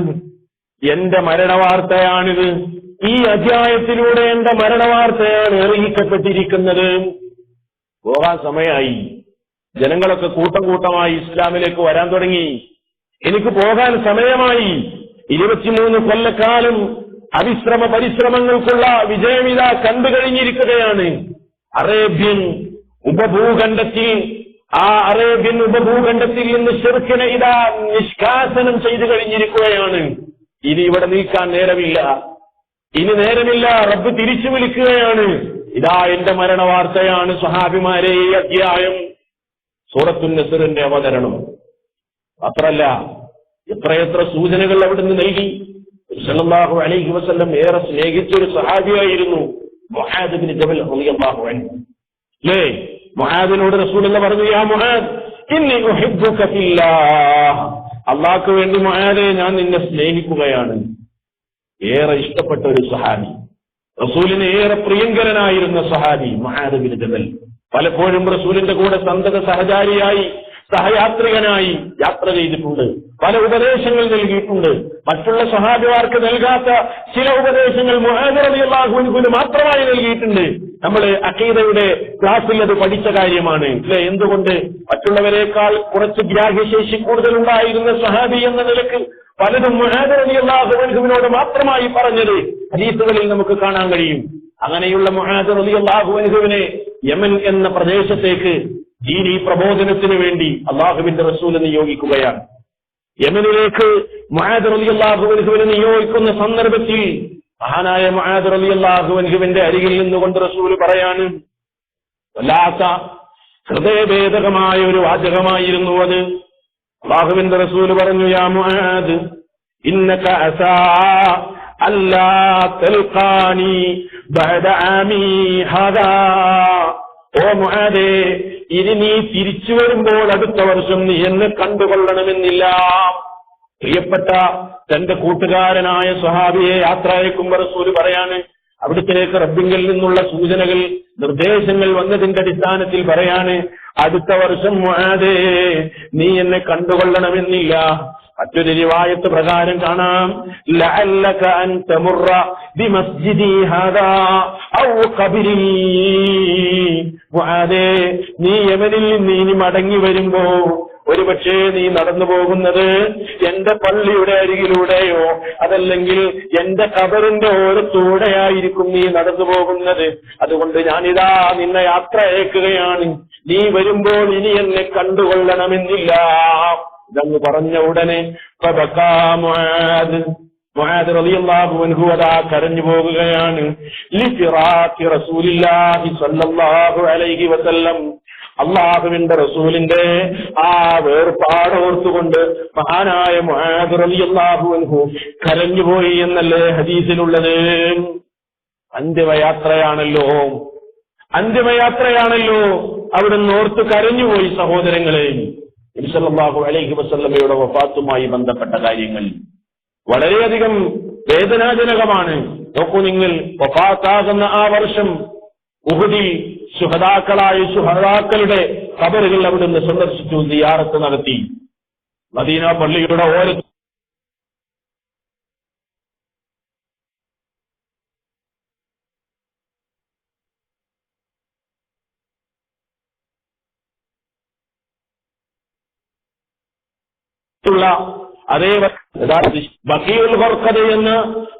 എന്റെ മരണവാർത്തയാണിത്. ഈ അധ്യായത്തിലൂടെ എന്റെ മരണവാർത്തയാണ് അറിയിക്കപ്പെട്ടിരിക്കുന്നത്. പോകാൻ സമയമായി. ജനങ്ങളൊക്കെ കൂട്ടം കൂട്ടമായി ഇസ്ലാമിലേക്ക് വരാൻ തുടങ്ങി. എനിക്ക് പോകാൻ സമയമായി. 23 കൊല്ലക്കാലം അവിശ്രമ പരിശ്രമങ്ങൾക്കുള്ള വിജയമിത കണ്ടു കഴിഞ്ഞിരിക്കുകയാണ്. അറേബ്യൻ ഉപഭൂഖണ്ഡത്തിൽ, ആ അറേബ്യൻ ഉപഭൂഖണ്ഡത്തിൽ നിന്ന് ശിർക്കിനെ ഇതാ നിഷ്കാസനം ചെയ്തു കഴിഞ്ഞിരിക്കുകയാണ്. ഇനി ഇവിടെ നീക്കാൻ നേരമില്ല, ഇനി നേരമില്ല. റബ്ബ് തിരിച്ചു വിളിക്കുകയാണ്. ഇതാ എന്റെ മരണവാർത്തയാണ് സ്വഹാബിമാരെ ഈ അധ്യായം. സൂറത്തുൻ നസ്റിന്റെ അവതരണം. മാത്രല്ല, എത്രയെത്ര സൂചനകൾ അവിടുന്ന് നൽകി. സല്ലല്ലാഹു അലൈഹി വസല്ലം ഏറെ സ്നേഹിച്ചൊരു സഹാബിയായിരുന്നു മുആദ് ഇബ്നു ജബൽ റളിയല്ലാഹു അൻഹു. ലേ മുആദിനോട് റസൂലുള്ളാഹി പറഞ്ഞു, യാ മുആദ് ഇന്നി ഉഹിബ്ബുക ഫില്ലാഹ്, അല്ലാഹുവിന് വേണ്ടി മുആദേ ഞാൻ നിന്നെ സ്നേഹിക്കുകയാണ്. ഏറെ ഇഷ്ടപ്പെട്ട ഒരു സഹാബി, റസൂലിന് ഏറെ പ്രിയങ്കരനായിരുന്ന സഹാബി മുആദ് ഇബ്നു ജബൽ. പലപ്പോഴും റസൂലിന്റെ കൂടെ സന്തത സഹചാരിയായി സഹയാത്രികനായി യാത്ര ചെയ്തിട്ടുണ്ട്, പല ഉപദേശങ്ങൾ നൽകിയിട്ടുണ്ട്. മറ്റുള്ള സ്വഹാബിമാർക്ക് നൽകാത്ത ചില ഉപദേശങ്ങൾ മുആദ് റളിയല്ലാഹു അൻഹുവിന് മാത്രമായി നൽകിയിട്ടുണ്ട്. നമ്മൾ അഖീദയുടെ ക്ലാസ്സിൽ അത് പഠിച്ച കാര്യമാണ് അല്ലെ. എന്തുകൊണ്ട് മറ്റുള്ളവരെക്കാൾ കുറച്ച് ഗ്രാഹ്യശേഷി കൂടുതലുണ്ടായിരുന്ന സ്വഹാബി എന്ന നിലക്ക് പലതും മുആദ് റളിയല്ലാഹു അൻഹുവിനോട് മാത്രമായി പറഞ്ഞത് ഹദീസുകളിൽ നമുക്ക് കാണാൻ കഴിയും. അങ്ങനെയുള്ള മുആദ് റളിയല്ലാഹു അൻഹുവിനെ യമൻ എന്ന പ്രദേശത്തേക്ക് ദീനീ പ്രബോധനത്തിന് വേണ്ടി അള്ളാഹുവിന്റെ റസൂൽ നിയോഗിക്കുകയാണ്. യമനിലേക്ക് മുആദ് റളിയല്ലാഹു അൻഹുവിനെ നിയോഗിക്കുന്ന സന്ദർഭത്തിൽ മഹാനായ മുആദ് റളിയല്ലാഹു അൻഹുവിന്റെ അരികിൽ നിന്നുകൊണ്ട് റസൂൽ പറയാണ്, വല്ലാത്ത ഹൃദയഭേദകമായ ഒരു വാചകമായിരുന്നു അത്. അള്ളാഹുവിന്റെ റസൂൽ പറഞ്ഞു, യാ മുആദ് ഇന്നക അസാ അല്ലാ തൽഖാനി ബഅദ ആമി ഹാദാ. ഓ മുആദേ, ഇനി നീ തിരിച്ചു വരുമ്പോൾ അടുത്ത വർഷം നീ എന്നെ കണ്ടുകൊള്ളണമെന്നില്ല. പ്രിയപ്പെട്ട തന്റെ കൂട്ടുകാരനായ സ്വഹാബിയെ യാത്ര അയക്കുമ്പോൾ റസൂൽ പറയാണ്, അവിടുത്തേക്ക് റബ്ബിങ്കിൽ നിന്നുള്ള സൂചനകൾ നിർദ്ദേശങ്ങൾ വന്നതിന്റെ അടിസ്ഥാനത്തിൽ പറയാണ്, അടുത്ത വർഷം മുആദേ നീ എന്നെ കണ്ടുകൊള്ളണമെന്നില്ല. മറ്റൊരു റിവായത്ത് പ്രകാരം കാണാം, ലഅല്ലക അൻ തമുറ ബിമസ്ജിദി ഹാദാ ഔ ഖബരി. മുആദേ, നീ യമനിൽ നിന്ന് ഇനി മടങ്ങി വരുമ്പോ ഒരുപക്ഷേ നീ നടന്നു പോകുന്നത് എന്റെ പള്ളിയുടെ അരികിലൂടെയോ അതല്ലെങ്കിൽ എന്റെ ഖബറിന്റെ ഓരത്തൂടെയായിരിക്കും നീ നടന്നു പോകുന്നത്. അതുകൊണ്ട് ഞാനിതാ നിന്നെ യാത്ര അയക്കുകയാണ്. നീ വരുമ്പോൾ ഇനി എന്നെ കണ്ടുകൊള്ളണമെന്നില്ല. ഇതങ്ങ് പറഞ്ഞ ഉടനെ മുആദ് റളിയല്ലാഹു അൻഹു അതാ കരഞ്ഞു പോകുകയാണ്. ലിഫിറാഖി റസൂലില്ലാഹി സ്വല്ലല്ലാഹു അലൈഹി വസല്ലം, അള്ളാഹുവിന്റെ റസൂലിന്റെ ആ വേർപാടോർത്തുകൊണ്ട് മഹാനായ മുആദ് റളിയല്ലാഹു അൻഹു കരഞ്ഞുപോയി എന്നല്ലേ ഹദീസിലുള്ളത്. അന്തിമയാത്രയാണല്ലോ അവിടുന്ന് ഓർത്ത് കരഞ്ഞുപോയി. സഹോദരങ്ങളെ, നബി സല്ലല്ലാഹു അലൈഹി വസല്ലമയുടെ വഫാത്തുമായി ബന്ധപ്പെട്ട കാര്യങ്ങൾ വളരെയധികം വേദനാജനകമാണ്. നോക്കൂ നിങ്ങൾ, വഫാത്താകുന്ന ആ വർഷം ഉഹുദിൽ ശുഹദാക്കളുടെ ഖബറുകൾ അവിടുന്ന് സന്ദർശിച്ചു, സിയാറത്ത് നടത്തി. മദീന പള്ളിയുടെ ഓരോ അതേ ബഖീഉൽ ഗർഖദ് എന്ന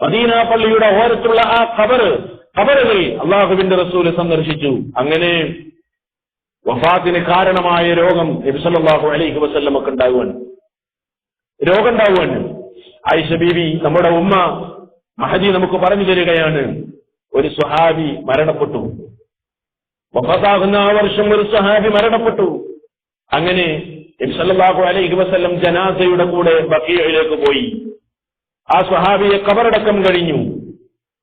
മദീന പള്ളിയുടെ ഓരത്തുള്ള ആ ഖബറുകൾ അള്ളാഹുവിന്റെ റസൂൽ സന്ദർശിച്ചു. അങ്ങനെ വഫാത്തിന് കാരണമായ രോഗം നബി സല്ലല്ലാഹു അലൈഹി വസല്ലമക്ക് രോഗമുണ്ടാവുകയാണ്. ആയിഷ ബീവി, നമ്മുടെ ഉമ്മ മഹദി നമുക്ക് പറഞ്ഞു തരികയാണ്, ഒരു സ്വഹാബി മരണപ്പെട്ടു. വഫാത്താകുന്ന ആ വർഷം ഒരു സ്വഹാബി മരണപ്പെട്ടു. അങ്ങനെ നബി സല്ലല്ലാഹു അലൈഹി വസല്ലം ജനാസയുടെ കൂടെ ബഖീഇലേക്ക് പോയി. ആ സ്വഹാബിയെ ഖബറടക്കം കഴിഞ്ഞു.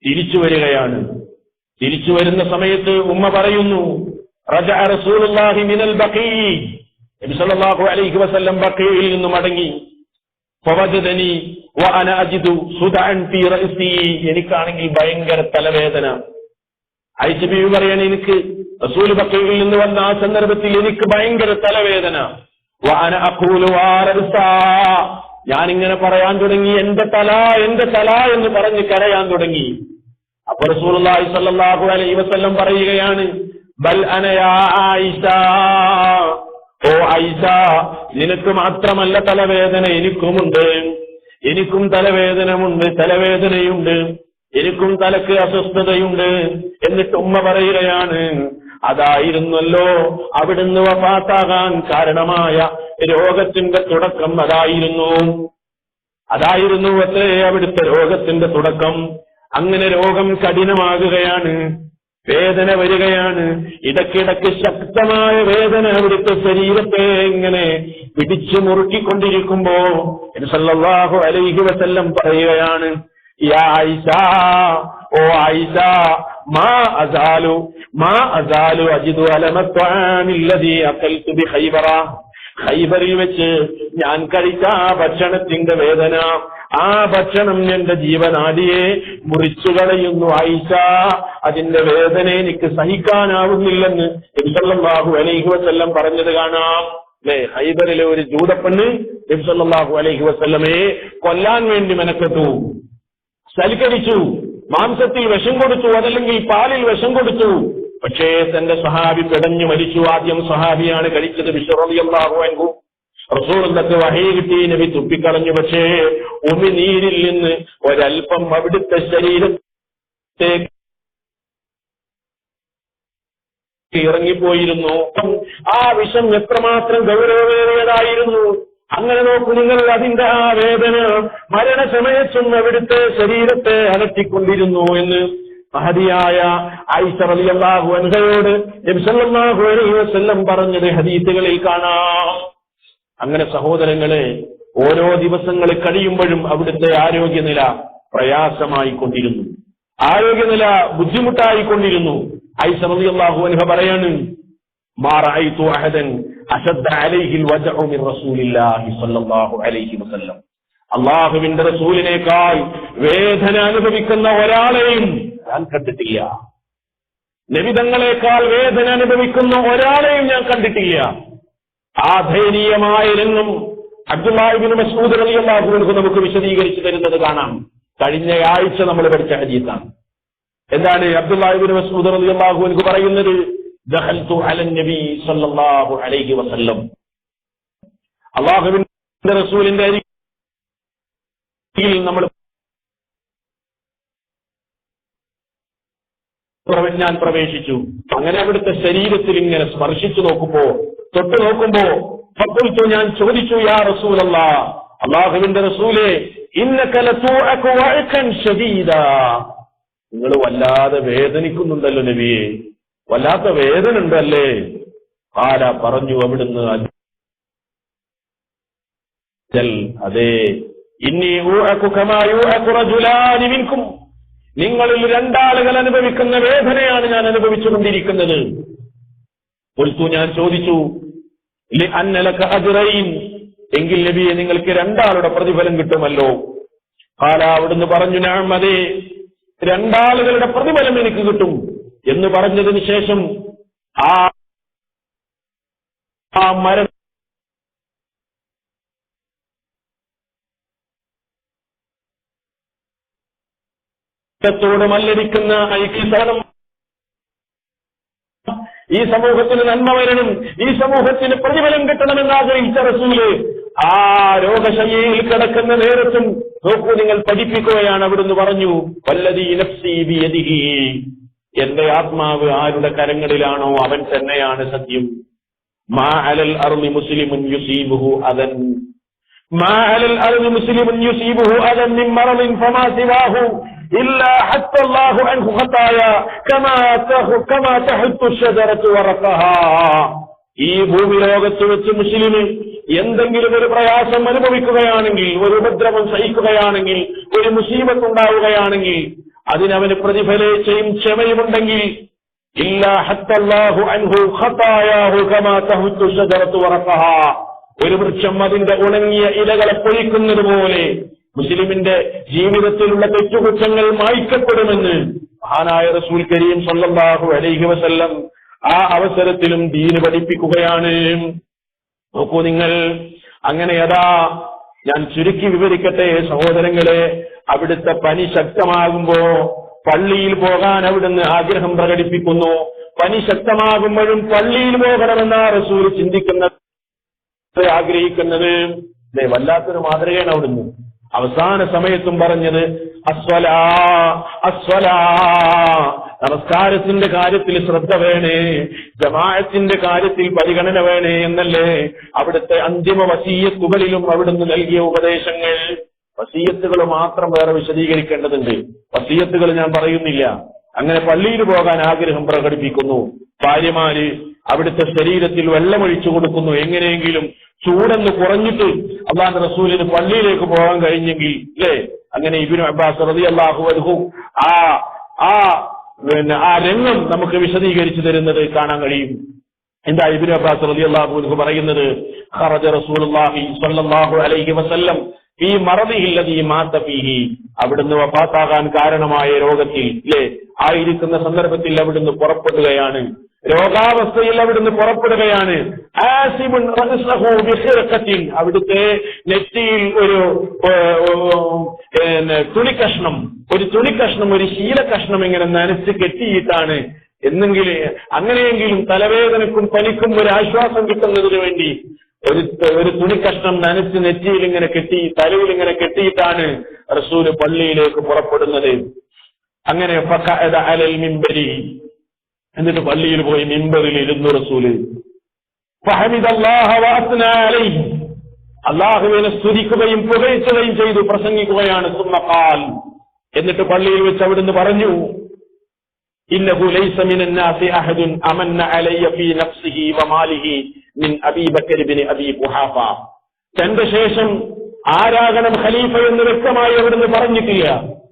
തിരിച്ചു വരികയാണ്. തിരിച്ചു വരുന്ന സമയത്ത് ഉമ്മ പറയുന്നു, റജഅ റസൂലുള്ളാഹി മിനൽ ബഖീ. നബി സല്ലല്ലാഹു അലൈഹി വസല്ലം ബഖീയിൽ നിന്ന് മടങ്ങി. ഫവജദനി വഅന അജിദു സുദഅൻ ഫീ റഅസി. എനിക്കാണെങ്കിൽ ഭയങ്കര തലവേദന. ആയിഷ ബീവി പറയാണ്, എനിക്ക് റസൂൽ ബഖീയിൽ നിന്ന് വന്ന ആ സന്ദർഭത്തിൽ എനിക്ക് ഭയങ്കര തലവേദന. വഅന അഖൂലു വാറസാ. ഞാനിങ്ങനെ പറയാൻ തുടങ്ങി, എന്റെ തല എന്ന് പറഞ്ഞ് കരയാൻ തുടങ്ങി. അപ്പോൾ റസൂലുള്ളാഹി സ്വല്ലല്ലാഹു അലൈഹി വസല്ലം പറയുകയാണ്, ബൽ അന യാ ആയിഷ. ഓ ആയിഷ, നിനക്ക് മാത്രമല്ല തലവേദന, എനിക്കും തലവേദനയുണ്ട്, എനിക്കും തലക്ക് അസ്വസ്ഥതയുണ്ട്. എന്നിട്ട് ഉമ്മ പറയുകയാണ്, അതായിരുന്നല്ലോ അവിടുന്ന് വഫാത്താകാൻ കാരണമായ രോഗത്തിന്റെ തുടക്കം. അതായിരുന്നു അത്രേ അവിടുത്തെ രോഗത്തിന്റെ തുടക്കം. അങ്ങനെ രോഗം കഠിനമാകുകയാണ്, വേദന വരികയാണ്. ഇടയ്ക്കിടയ്ക്ക് ശക്തമായ വേദന അവിടുത്തെ ശരീരത്തെ ഇങ്ങനെ പിടിച്ചു മുറുക്കിക്കൊണ്ടിരിക്കുമ്പോ നബി സല്ലല്ലാഹു അലൈഹി വസല്ലം പറയുകയാണ്, യാ ആയിഷ, ഓ ആയിഷ, മാ അസാലു അജിദു അലമ ത്വആമില്ലദീ അഖൽതു ബി ഖൈബറ. ഖൈബറിൽ വെച്ച് ഞാൻ കഴിച്ച ആ ഭക്ഷണത്തിന്റെ വേദന, ആ ഭക്ഷണം എന്റെ ജീവനാഡിയെ മുറിച്ചു കളയുന്നു ആയിഷ. അതിന്റെ വേദന എനിക്ക് സഹിക്കാനാവുന്നില്ലെന്ന് നബി സല്ലല്ലാഹു അലൈഹി വസല്ലം പറഞ്ഞത് കാണാം. അല്ലെ, ഹൈബറിലെ ഒരു ജൂതപ്പെണ്ണ് നബി സല്ലല്ലാഹു അലൈഹി വസല്ലമയെ കൊല്ലാൻ വേണ്ടി മെനക്കെട്ടു, സൽക്കരിച്ചു, മാംസത്തിൽ വിഷം കൊടുത്തു, അതല്ലെങ്കിൽ പാലിൽ വിഷം കൊടുത്തു. പക്ഷേ തന്റെ സഹാബി പിടഞ്ഞു മരിച്ചു. ആദ്യം സഹാബിയാണ് കഴിച്ചത്, ബിശ്ർ റളിയല്ലാഹു അൻഹു. റസൂലുള്ളാഹിക്ക് വഹീ കിട്ടി, നബി തുപ്പിക്കളഞ്ഞു. പക്ഷേ ഉമിനീരിൽ നിന്ന് ഒരൽപ്പം അവിടുത്തെ ശരീരത്തേക്ക് ഇറങ്ങിപ്പോയിരുന്നു. ആ വിഷം എത്രമാത്രം ഗൗരവമേറിയതായിരുന്നു. അങ്ങനെ നോക്കൂ നിങ്ങൾ, അതിന്റെ ആ വേദന മരണസമയത്തും അവിടുത്തെ ശരീരത്തെ അലട്ടിക്കൊണ്ടിരുന്നു എന്ന് മഹദിയായ ആയിഷ റളിയല്ലാഹു അൻഹയോട് നബി സല്ലല്ലാഹു അലൈഹി വസല്ലം പറഞ്ഞത് ഹദീസുകളിൽ കാണാം. അങ്ങനെ സഹോദരങ്ങളെ, ഓരോ ദിവസങ്ങൾ കഴിയുമ്പോഴും അവിടുത്തെ ആരോഗ്യനില പ്രയാസമായിക്കൊണ്ടിരുന്നു, ആരോഗ്യനില ബുദ്ധിമുട്ടായിക്കൊണ്ടിരുന്നു. ആയിഷ റളിയല്ലാഹു അൻഹ പറയാണ്, മാ റഅയ്തു അഹദൻ അശദ്ദ അലൈഹിൽ വജഉ മിൻ റസൂലില്ലാഹി സ്വല്ലല്ലാഹു അലൈഹി വസല്ലം. അല്ലാഹുവിന്റെ റസൂലിനേക്കാൾ വേദന അനുഭവിക്കുന്ന ഒരാളെയും ഞാൻ കണ്ടിട്ടില്ല. നബിതങ്ങളെക്കാൾ വേദന അനുഭവിക്കുന്ന ഒരാളെയും ഞാൻ കണ്ടിട്ടില്ല. ആ ദയനീയമായ രംഗം അബ്ദുല്ലാഹ് ഇബ്നു മസ്ഊദ് റളിയല്ലാഹു അൻഹു നമുക്ക് വിശദീകരിച്ചു തരുന്നത് കാണാം. കഴിഞ്ഞ ആഴ്ച നമ്മൾ പഠിച്ച ഹദീസാണ്. എന്താണ് അബ്ദുല്ലാഹ് ഇബ്നു മസ്ഊദ് റളിയല്ലാഹു അൻഹു പറയുന്നത്? ദഖൽതു അലൻ നബി സല്ലല്ലാഹു അലൈഹി വസല്ലം, അല്ലാഹുവിന്റെ റസൂലിന്റെ അരികിൽ ഞാൻ പ്രവേശിച്ചു. അങ്ങനെ അവിടുത്തെ ശരീരത്തിൽ ഇങ്ങനെ സ്പർശിച്ചു നോക്കുമ്പോ, തൊട്ട് നോക്കുമ്പോ, ഫഖുൽതു, ഞാൻ ചോദിച്ചു, യാ റസൂലല്ലാഹ്, അല്ലാഹുവിന്റെ റസൂലേ, ഇന്നക ലതൂഅകു വഅകൻ ശദീദാ, നിങ്ങൾ വല്ലാതെ വേദനിക്കുന്നുണ്ടല്ലോ നബിയെ, വല്ലാത്ത വേദന ഉണ്ടല്ലേ? ഖാല, പറഞ്ഞു അവിടുന്ന്, അതെ, ഇന്നി ഊഅകു കമാ യൂഅകു റജുലാനി മിൻകും, നിങ്ങളിൽ രണ്ടാളുകൾ അനുഭവിക്കുന്ന വേദനയാണ് ഞാൻ അനുഭവിച്ചുകൊണ്ടിരിക്കുന്നത്. ഖുൽതു, ഞാൻ ചോദിച്ചു, ലിഅന്ന ലക അജ്റൈൻ, എങ്കിൽ നബിയെ നിങ്ങൾക്ക് രണ്ടാളുടെ പ്രതിഫലം കിട്ടുമല്ലോ. ഖാല, അവിടുന്ന് പറഞ്ഞു, നഅം, അതെ, രണ്ടാളുകളുടെ പ്രതിഫലം എനിക്ക് കിട്ടും എന്ന് പറഞ്ഞതിന് ശേഷം ആ മരണത്തോട് മല്ലടിക്കുന്ന ഐക്യസഹനം, ഈ സമൂഹത്തിന് നന്മ വരണം, ഈ സമൂഹത്തിന് പ്രതിഫലം കിട്ടണമെന്ന് ആഗ്രഹിച്ച റസൂല് ആ രോഗശയ്യയിൽ കിടക്കുന്ന നേരത്തും നോക്കൂ, നിങ്ങൾ പഠിപ്പിക്കുകയാണ്. അവിടുന്ന് പറഞ്ഞു, വല്ലദീ നഫ്സീ ബിയദിഹി, എന്റെ ആത്മാവ് ആരുടെ കരങ്ങളിലാണോ അവൻ തന്നെയാണ് സത്യം. മാ അലൽ അർളി മുസ്ലിമുൻ യുസീബുഹു അദൻ, മാ അലൽ അർളി മുസ്ലിമുൻ യുസീബുഹു അദൻ മിൻ മറളിൻ ഫമാ സിവാഹു ഇല്ലാ ഹത്തല്ലാഹു അൻഹു ഖതായ കമാ തഹത്തു ശജറതു വറഖഹാ. ഈ ഭൂമി ലോകത്ത് വെച്ച് മുസ്ലിം എന്തെങ്കിലും ഒരു പ്രയാസം അനുഭവിക്കുകയാണെങ്കിൽ, ഒരു ഉപദ്രവം സഹിക്കുകയാണെങ്കിൽ, ഒരു മുസീബത്ത് ഉണ്ടാവുകയാണെങ്കിൽ, അതിനവന് പ്രതിഫലേച്ഛയും ക്ഷമയുമുണ്ടെങ്കിൽ, ഇല്ലാ ഹത്തല്ലാഹു അൻഹു ഖതായാഹു കമാ തഹത്തു ശജറതു വറഖഹാ, ഒരു വൃക്ഷം അതിന്റെ ഉണങ്ങിയ ഇലകളെ പൊഴിക്കുന്നത് പോലെ മുസ്ലിമിന്റെ ജീവിതത്തിലുള്ള തെറ്റുകുറ്റങ്ങൾ മായ്ക്കപ്പെടുമെന്ന് മഹാനായ റസൂൽ കരീം സല്ലല്ലാഹു അലൈഹി വസല്ലം ആ അവസരത്തിലും ദീന് പഠിപ്പിക്കുകയാണ്. നോക്കൂ നിങ്ങൾ, അങ്ങനെ അതാ ഞാൻ ചുരുക്കി വിവരിക്കട്ടെ സഹോദരങ്ങളെ, അവിടുത്തെ പനി ശക്തമാകുമ്പോ പള്ളിയിൽ പോകാൻ അവിടുന്ന് ആഗ്രഹം പ്രകടിപ്പിക്കുന്നു. പനി ശക്തമാകുമ്പോഴും പള്ളിയിൽ പോകണമെന്ന റസൂൽ ചിന്തിക്കുന്നത്, ആഗ്രഹിക്കുന്നത്. വല്ലാത്തൊരു മാതൃകയാണ് അവിടുന്ന്. അവസാന സമയത്തും പറഞ്ഞത് അസ്വലാ അസ്വലാ, നമസ്കാരത്തിന്റെ കാര്യത്തിൽ ശ്രദ്ധ വേണേ, ജമാഅത്തിന്റെ കാര്യത്തിൽ പരിഗണന വേണേ എന്നല്ലേ അവിടുത്തെ അന്തിമ വസീയത്തുകളിലും അവിടുന്ന് നൽകിയ ഉപദേശങ്ങൾ. വസീയത്തുകൾ മാത്രം വേറെ വിശദീകരിക്കേണ്ടതുണ്ട്, വസീയത്തുകൾ ഞാൻ പറയുന്നില്ല. അങ്ങനെ പള്ളിയിൽ പോകാൻ ആഗ്രഹം പ്രകടിപ്പിക്കുന്നു. ഭാര്യമാര് അവിടുത്തെ ശരീരത്തിൽ വെള്ളമൊഴിച്ചു കൊടുക്കുന്നു, എങ്ങനെയെങ്കിലും ചൂടെന്ന് കുറഞ്ഞിട്ട് അല്ലാഹുവിന്റെ റസൂലിന് പള്ളിയിലേക്ക് പോകാൻ കഴിഞ്ഞെങ്കിൽ, അല്ലേ? അങ്ങനെ ഇബ്നു അബ്ബാസ് റളിയല്ലാഹു അൻഹു ആ രംഗം നമുക്ക് വിശദീകരിച്ചു തരുന്നത് കാണാൻ കഴിയും. എന്താ ഇബ്നു അബ്ബാസ് റളിയല്ലാഹു അൻഹു പറയുന്നത്? ഖറജ റസൂലുള്ളാഹി സ്വല്ലല്ലാഹു അലൈഹി വസല്ലം ഫീ മറദിഹി അല്ലദീ മാത ഫീഹി, അവിടുന്ന് വഫാത്താകാൻ കാരണമായ രോഗത്തിൽ, അല്ലേ, ആയിരിക്കുന്ന സന്ദർഭത്തിൽ അവിടുന്ന് പുറപ്പെടുകയാണ്. രോഗാവസ്ഥയിൽ അവിടുന്ന് പുറപ്പെടുകയാണ്. അവിടുത്തെ നെറ്റിയിൽ ഒരു തുണിക്കഷ്ണം, ഒരു ശീലക്കഷ്ണം ഇങ്ങനെ നനച്ച് കെട്ടിയിട്ടാണ്. അങ്ങനെയെങ്കിലും തലവേദനക്കും പനിക്കും ഒരു ആശ്വാസം കിട്ടുന്നതിന് വേണ്ടി ഒരു തുണിക്കഷ്ണം നനച്ച് നെറ്റിയിൽ ഇങ്ങനെ കെട്ടി, തലയിൽ ഇങ്ങനെ കെട്ടിയിട്ടാണ് റസൂല് പള്ളിയിലേക്ക് പുറപ്പെടുന്നത്. അങ്ങനെ അലൽ മിമ്പരി, എന്നിട്ട് പള്ളിയിൽ പോയി മിമ്പറിൽ ഇരുന്നു റസൂല്. അല്ലാഹുവിനെ സ്തുതിക്കുകയും പുകഴ്ത്തുകയും ചെയ്തു, പ്രസംഗിക്കുകയാണ്. എന്നിട്ട് പള്ളിയിൽ വെച്ച് അവിടുന്ന് പറഞ്ഞു, ഇന്നഹു ലൈസ മിനൻ നാസി അഹദുൻ അമന്ന അലയ്യ ഫീ നഫ്സിഹി വമാലിഹി മിൻ അബീ ബക്കർ ഇബ്നു അബീ ഖുഹാഫ. തന്റെ ശേഷം ആരാകണം ഖലീഫ എന്ന് വ്യക്തമായി അവിടുന്ന് പറഞ്ഞിട്ടില്ല.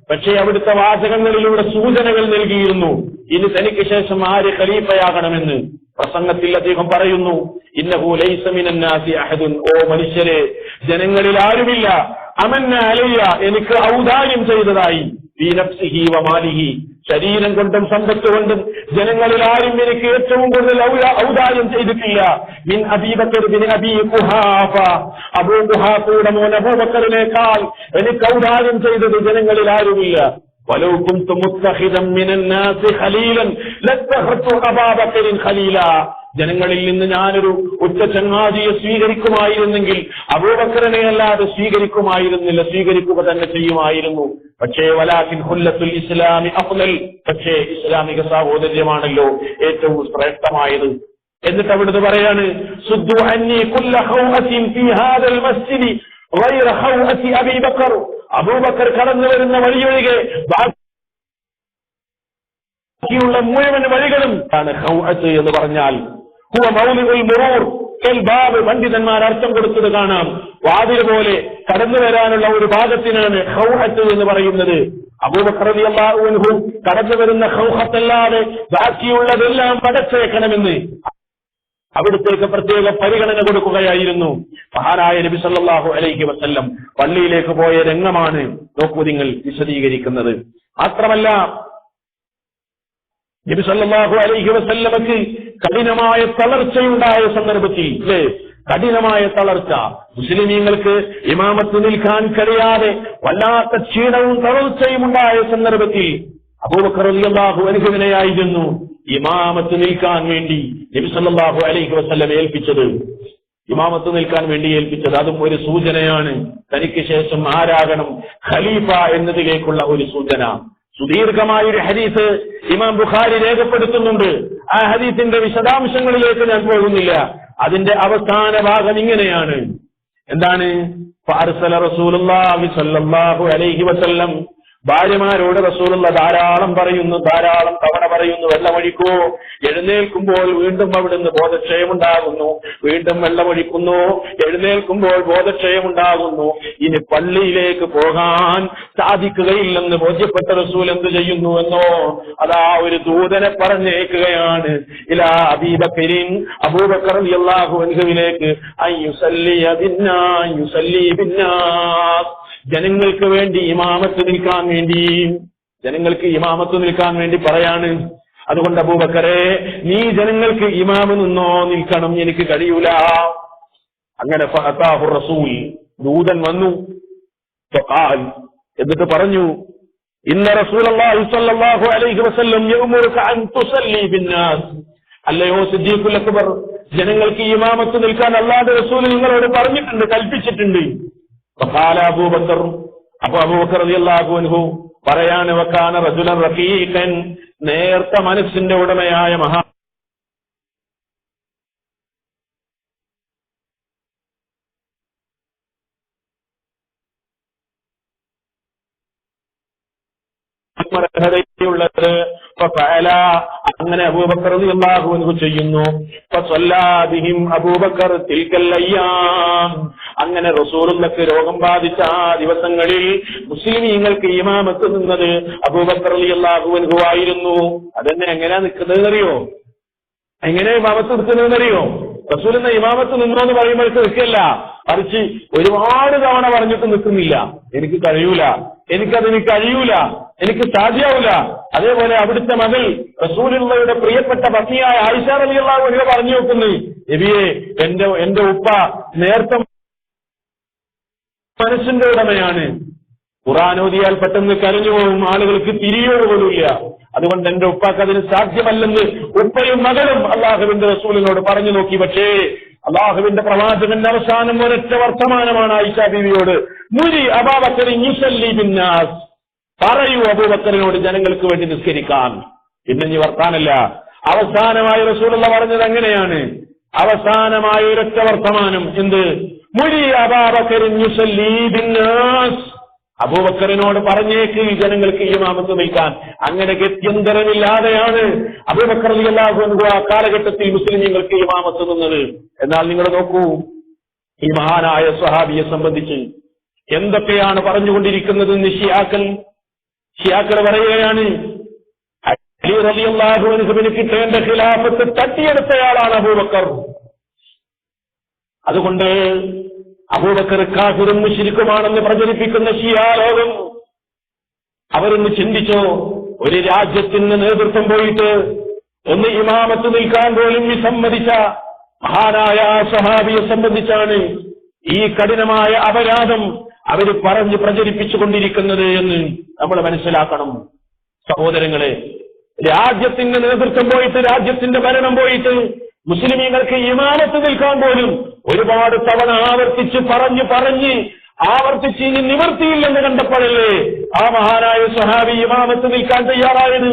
പക്ഷേ അവിടുത്തെ വാചകങ്ങളിലൂടെ സൂചനകൾ നൽകിയിരുന്നു, ഇനി തനിക്ക് ശേഷം ആര് ഖലീഫയാകണമെന്ന്. പ്രസംഗത്തിൽ അദ്ദേഹം പറയുന്നു, ഇന്നഹു ലൈസ മിനൻ നാസി അഹദുൻ, ഓ മനുഷ്യരെ, ജനങ്ങളിൽ ആരുമില്ല, അമന്ന അലയ്യ, എനിക്ക് ഔദാര്യം ചെയ്തതായി, ഫീ നഫ്സിഹി വമാലിഹി, ശരീരം കൊണ്ടും സമ്പത്ത് കൊണ്ടും ജനങ്ങളിൽ ആരും എനിക്ക് ഏറ്റവും കൂടുതൽ ഔദാര്യം ചെയ്തിട്ടില്ല, മിൻ അബീ ബക്കർ ഇബ്നു അബീ ഖുഹാഫ, അബൂ ഖുഹാഫയുടെ മോൻ അബൂബക്കറിനേക്കാൾ എനിക്ക് ഔദാര്യം ചെയ്തത് ജനങ്ങളിൽ ആരുമില്ല. വലൗ കുന്തു മുത്തഖിദൻ മിനൻ നാസി ഖലീലൻ ലത്തഖത്തു അബൂ ബക്കറിൻ ഖലീല, ജനങ്ങളിൽ നിന്ന് ഞാനൊരു ഒറ്റ ചങ്ങാതിയെ സ്വീകരിക്കുമായിരുന്നെങ്കിൽ അബൂബക്കറിനെ അല്ലാതെ സ്വീകരിക്കുക തന്നെ ചെയ്യുമായിരുന്നു. പക്ഷേ വലാകിൻ ഹുല്ലത്തുൽ ഇസ്ലാമി അഫ്ളൽ, പക്ഷേ ഇസ്ലാമിക സാഹോദര്യമാണല്ലോ ഏറ്റവും ശ്രേഷ്ഠമായത്. എന്നിട്ട് അവിടുന്ന് പറയാണ്, സുദ്ദു അന്നി കുല്ല ഖൗഅത്തിൻ ഫീ ഹാദൽ മസ്ജിദി ഗൈറ ഖൗഅത്തി അബീ ബക്കർ, അബൂബക്കർ കടന്നു വരുന്ന വഴിയൊഴികെ ബാക്കിയുള്ള മുഴുവൻ വഴികളും ആണ് ഖൗഅത്ത് എന്ന് പറഞ്ഞാൽ. ഹുവ മൗലിഉൽ മുറൂർ കൽ ബാബ്, പണ്ഡിതന്മാർ അർത്ഥം കൊടുത്തത് കാണാം, വാതിൽ പോലെ കടന്നു വരാനുള്ള ഒരു ഭാഗത്തിനാണ് ഖൗഅത്ത് എന്ന് പറയുന്നത്. അബൂബക്കർ റളിയല്ലാഹു അൻഹു കടന്നു വരുന്ന ഖൗഅത്തല്ലാതെ ബാക്കിയുള്ളതെല്ലാം പടച്ചേക്കണമെന്ന് അവിടുത്തേക്ക് പ്രത്യേക പരിഗണന കൊടുക്കുകയായിരുന്നു. മഹാനായ നബി സല്ലല്ലാഹു അലൈഹി വസല്ലം പള്ളിയിലേക്ക് പോയ രംഗമാണ് നോക്കൂ നിങ്ങൾ വിശദീകരിക്കുന്നത്. മാത്രമല്ല നബി സല്ലല്ലാഹു അലൈഹി വസല്ലമക്ക് കഠിനമായ തളർച്ചയുണ്ടായ സന്ദർഭത്തിൽ, കഠിനമായ തളർച്ച, മുസ്ലിമീങ്ങൾക്ക് ഇമാമത്ത് നിൽക്കാൻ കഴിയാതെ വല്ലാത്ത ക്ഷീണവും തളർച്ചയും ഉണ്ടായ സന്ദർഭത്തിൽ അബൂബക്കർ റളിയല്ലാഹു അൻഹുവിനെയായിരുന്നു ഇമാമത്ത് നിൽക്കാൻ വേണ്ടി നബി സല്ലല്ലാഹു അലൈഹി വസല്ലം ഏൽപ്പിച്ചത്. അതും ഒരു സൂചനയാണ്, തനിക്ക് ശേഷം ആരാകണം ഖലീഫ എന്നതിലേക്കുള്ള ഒരു സൂചന. സുദീർഘമായൊരു ഹദീസ് ഇമാം ബുഖാരി രേഖപ്പെടുത്തുന്നുണ്ട്. ആ ഹദീസിന്റെ വിശദാംശങ്ങളിലേക്ക് ഞാൻ പോകുന്നില്ല. അതിന്റെ അവസാന ഭാഗം ഇങ്ങനെയാണ്. എന്താണ്? ഫഅർസല റസൂലുള്ളാഹി സ്വല്ലല്ലാഹു അലൈഹി വസല്ലം, ഭാര്യമാരോട് റസൂലുള്ള ധാരാളം തവണ പറയുന്നു, വെള്ളമൊഴിക്കൂ. എഴുന്നേൽക്കുമ്പോൾ വീണ്ടും അവിടുന്ന് ബോധക്ഷയമുണ്ടാകുന്നു, വീണ്ടും വെള്ളമൊഴിക്കുന്നു, എഴുന്നേൽക്കുമ്പോൾ ബോധക്ഷയമുണ്ടാകുന്നു. ഇനി പള്ളിയിലേക്ക് പോകാൻ സാധിക്കുകയില്ലെന്ന് ബോധ്യപ്പെട്ട റസൂൽ എന്ത് ചെയ്യുന്നുവെന്നോ, അതാ ഒരു ദൂതനെ പറഞ്ഞേക്കുകയാണ്. ഇലാ അബീ ബക്കറിൻ, അബൂബക്കർ റളിയല്ലാഹു അൻഹുവിലേക്ക്, യുസല്ലി ബിന്നാസ്, ജനങ്ങൾക്ക് വേണ്ടി ഇമാമത്ത് നിൽക്കാൻ വേണ്ടി പറയാണ്. അതുകൊണ്ട് അബൂബക്കറെ, നീ ജനങ്ങൾക്ക് ഇമാമ് നിൽക്കണം, എനിക്ക് കഴിയൂല. അങ്ങനെ ഫഅതാഹു റസൂൽ, ദൂതൻ വന്നു. ഫഖാൽ, എന്നിട്ട് പറഞ്ഞു, ഇന്ന റസൂലുള്ളാഹി സ്വല്ലല്ലാഹു അലൈഹി വസല്ലം യഅ്മുറുക അൻ തുസല്ലി ബിന്നാസ്, അല്ലയോ സിദ്ദീഖുൽ അക്ബർ, ജനങ്ങൾക്ക് ഇമാമത്ത് നിൽക്കാൻ അല്ലാഹുവിന്റെ റസൂൽ നിങ്ങളോട് പറഞ്ഞിട്ടുണ്ട്, കൽപ്പിച്ചിട്ടുണ്ട്. ഫഖാല അബൂബക്കർ, അപ്പൊ അബൂബക്കർ റളിയല്ലാഹു അൻഹു പറയാണ്, വകാന റജുലൻ റഖീഖൻ, നേർത്ത മനസ്സിന്റെ ഉടമയായ മഹാ ുള്ളത്. അങ്ങനെ അബൂബക്കർ റളിയല്ലാഹു അൻഹു ചെയ്യുന്നു. ഫസല്ലാ ബിഹിം അബൂബക്കർ തിൽക്കൽ അയ്യാം, അങ്ങനെ റസൂലുള്ളാഹിക്ക് രോഗം ബാധിച്ച ആ ദിവസങ്ങളിൽ മുസ്ലിമീങ്ങൾക്ക് ഇമാമത്ത് നിന്നത് അബൂബക്കർ റളിയല്ലാഹു അൻഹു ആയിരുന്നു. അതെന്നെ എങ്ങനെയാ നിൽക്കുന്നതെന്നറിയോ? എങ്ങനെ ഇമാമത്ത് നിൽക്കുന്നതെന്നറിയോ? റസൂലിന്റെ ഇമാമത്ത് നിന്നോ എന്ന് പറയുമ്പോഴേക്ക് നിൽക്കല്ല, മറിച്ച് ഒരുപാട് തവണ പറഞ്ഞിട്ട് നിൽക്കുന്നില്ല. എനിക്ക് കഴിയൂല, എനിക്കതിന് കഴിയൂല എനിക്ക് സാധ്യമാവില്ല. അതേപോലെ അവിടുത്തെ മകൾ റസൂലുള്ളാഹിയുടെ പ്രിയപ്പെട്ട പത്നിയായ ആയിഷ റളിയല്ലാഹു അൻഹ പറഞ്ഞു നോക്കുന്നു, നബിയെ, എന്റെ ഉപ്പ നേരത്തെ മനസ്സിന്റെ ഉടമയാണ്. ഖുർആൻ ഓതിയാൽ പെട്ടെന്ന് കരഞ്ഞു പോകും, ആളുകൾക്ക് തിരിയോട് പോലുമില്ല. അതുകൊണ്ട് എന്റെ ഉപ്പാക്ക് അതിന് സാധ്യമല്ലെന്ന് ഉപ്പയും മകളും അള്ളാഹുവിന്റെ റസൂലിനോട് പറഞ്ഞു നോക്കി. പക്ഷേ അള്ളാഹുവിന്റെ പ്രവാചകന്റെ അവസാനം ഒരൊറ്റ വർത്തമാനമാണ് ആയിഷ ബീവിയോട്, മുരി അബൂബക്കറിൻ യുസല്ലി ബിന്നാസ്, പറയൂ അബൂബക്കറിനോട് ജനങ്ങൾക്ക് വേണ്ടി നിസ്കരിക്കാൻ. പിന്നെ ഇനി വർത്താനല്ല. അവസാനമായി റസൂലുള്ളാഹി പറഞ്ഞത് എങ്ങനെയാണ്? അവസാനമായ ഒരൊറ്റ വർത്തമാനം എന്ത്? മുരി അബൂബക്കറിൻ യുസല്ലി ബിന്നാസ്, അബൂബക്കറിനോട് പറഞ്ഞേക്ക് ജനങ്ങൾക്ക് ഇമാമത്ത് വഹിക്കാൻ. അങ്ങനെ ഗത്യന്തരമില്ലാതെയാണ് അബൂബക്കർ റളിയല്ലാഹു അൻഹു ആ കാലഘട്ടത്തിൽ മുസ്ലിമീങ്ങൾക്ക് ഇമാമത്ത് നിന്നത്. എന്നാൽ നിങ്ങൾ നോക്കൂ, ഈ മഹാനായ സ്വഹാബിയെ സംബന്ധിച്ച് എന്തൊക്കെയാണ് പറഞ്ഞുകൊണ്ടിരിക്കുന്നതെന്ന് ഷിയാക്കൾ പറയുകയാണ്. അലി റളിയല്ലാഹു അൻഹുവിന് കിട്ടേണ്ട ഖിലാഫത്ത് തട്ടിയെടുത്തയാളാണ് അബൂബക്കർ. അതുകൊണ്ട് അബൂബക്കർ കാഫിറും മുശ്രിക്കുമാണെന്ന് പ്രചരിപ്പിക്കുന്ന ഷിയാ ലോകം അവരൊന്ന് ചിന്തിച്ചോ? ഒരു രാജ്യത്തിന് നേതൃത്വം പോയിട്ട് ഒന്ന് ഇമാമത്ത് നിൽക്കാൻ പോലും വിസമ്മതിച്ച മഹാനായ സ്വഹാബിയെ സംബന്ധിച്ചാണ് ഈ കഠിനമായ അപരാധം അവർ പറഞ്ഞ് പ്രചരിപ്പിച്ചുകൊണ്ടിരിക്കുന്നത് എന്ന് നമ്മൾ മനസ്സിലാക്കണം. സഹോദരങ്ങളെ, രാജ്യത്തിന്റെ നേതൃത്വം പോയിട്ട്, രാജ്യത്തിന്റെ ഭരണം പോയിട്ട് മുസ്ലിമീങ്ങൾക്ക് ഇമാമത്ത് നിൽക്കാൻ പോലും ഒരുപാട് തവണ പറഞ്ഞ് ആവർത്തിച്ച് ഇനി നിവൃത്തിയില്ലെന്ന് കണ്ടപ്പോഴല്ലേ ആ മഹാനായ സ്വഹാബി ഇമാമത്ത് നിൽക്കാൻ തയ്യാറായത്.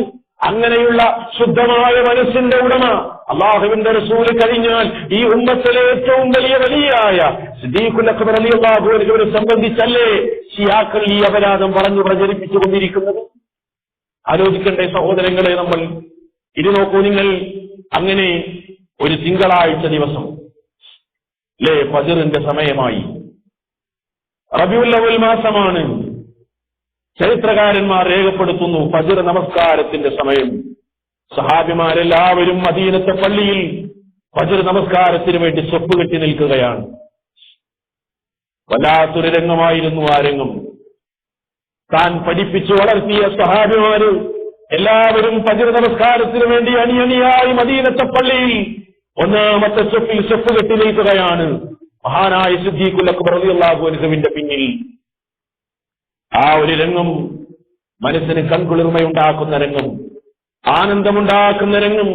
അങ്ങനെയുള്ള ശുദ്ധമായ മനസ്സിന്റെ ഉടമ അള്ളാഹുവിന്റെ റസൂൽ കഴിഞ്ഞാൽ ഈ ഉമ്മത്തിലെ ഏറ്റവും വലിയ വലിയായ സിദ്ദീഖുൽ അക്ബർ റളിയല്ലാഹു അൻഹുവിനെ സംബന്ധിച്ചല്ലേ ഷിയാക്കൾ ഈ അപരാധം പറഞ്ഞു പ്രചരിപ്പിച്ചുകൊണ്ടിരിക്കുന്നത്? ആലോചിക്കണ്ടേ സഹോദരങ്ങളെ നമ്മൾ? ഇത് നോക്കൂ നിങ്ങൾ. അങ്ങനെ ഒരു തിങ്കളാഴ്ച ദിവസം ഫജ്റിന്റെ സമയമായി. റബീഉൽ അവ്വൽ മാസമാണ്. ചരിത്രകാരന്മാർ രേഖപ്പെടുത്തുന്നു ഫജ്ർ നമസ്കാരത്തിന്റെ സമയം. സഹാബിമാരെല്ലാവരും മദീനത്തെ പള്ളിയിൽ ഫജ്ർ നമസ്കാരത്തിന് വേണ്ടി സ്വപ്പ് കെട്ടി നിൽക്കുകയാണ്. വല്ലാത്തൊരു രംഗമായിരുന്നു ആ രംഗം. താൻ പഠിപ്പിച്ചു വളർത്തിയ സഹാബിമാര് എല്ലാവരും ഫജ്ർ നമസ്കാരത്തിന് വേണ്ടി അണിയണിയായി മദീനത്തെ പള്ളിയിൽ ഒന്നാമത്തെ സ്വപ്പിൽ സ്വപ്പ് കെട്ടി നിൽക്കുകയാണ്. മഹാനായ സിദ്ദീഖുൽ അക്ബർ റളിയല്ലാഹു അൻഹുവിന്റെ പിന്നിൽ. ആ ഒരു രംഗം മനസ്സിന് കൺകുളിർമയുണ്ടാക്കുന്ന രംഗം, ആനന്ദമുണ്ടാക്കുന്ന രംഗം.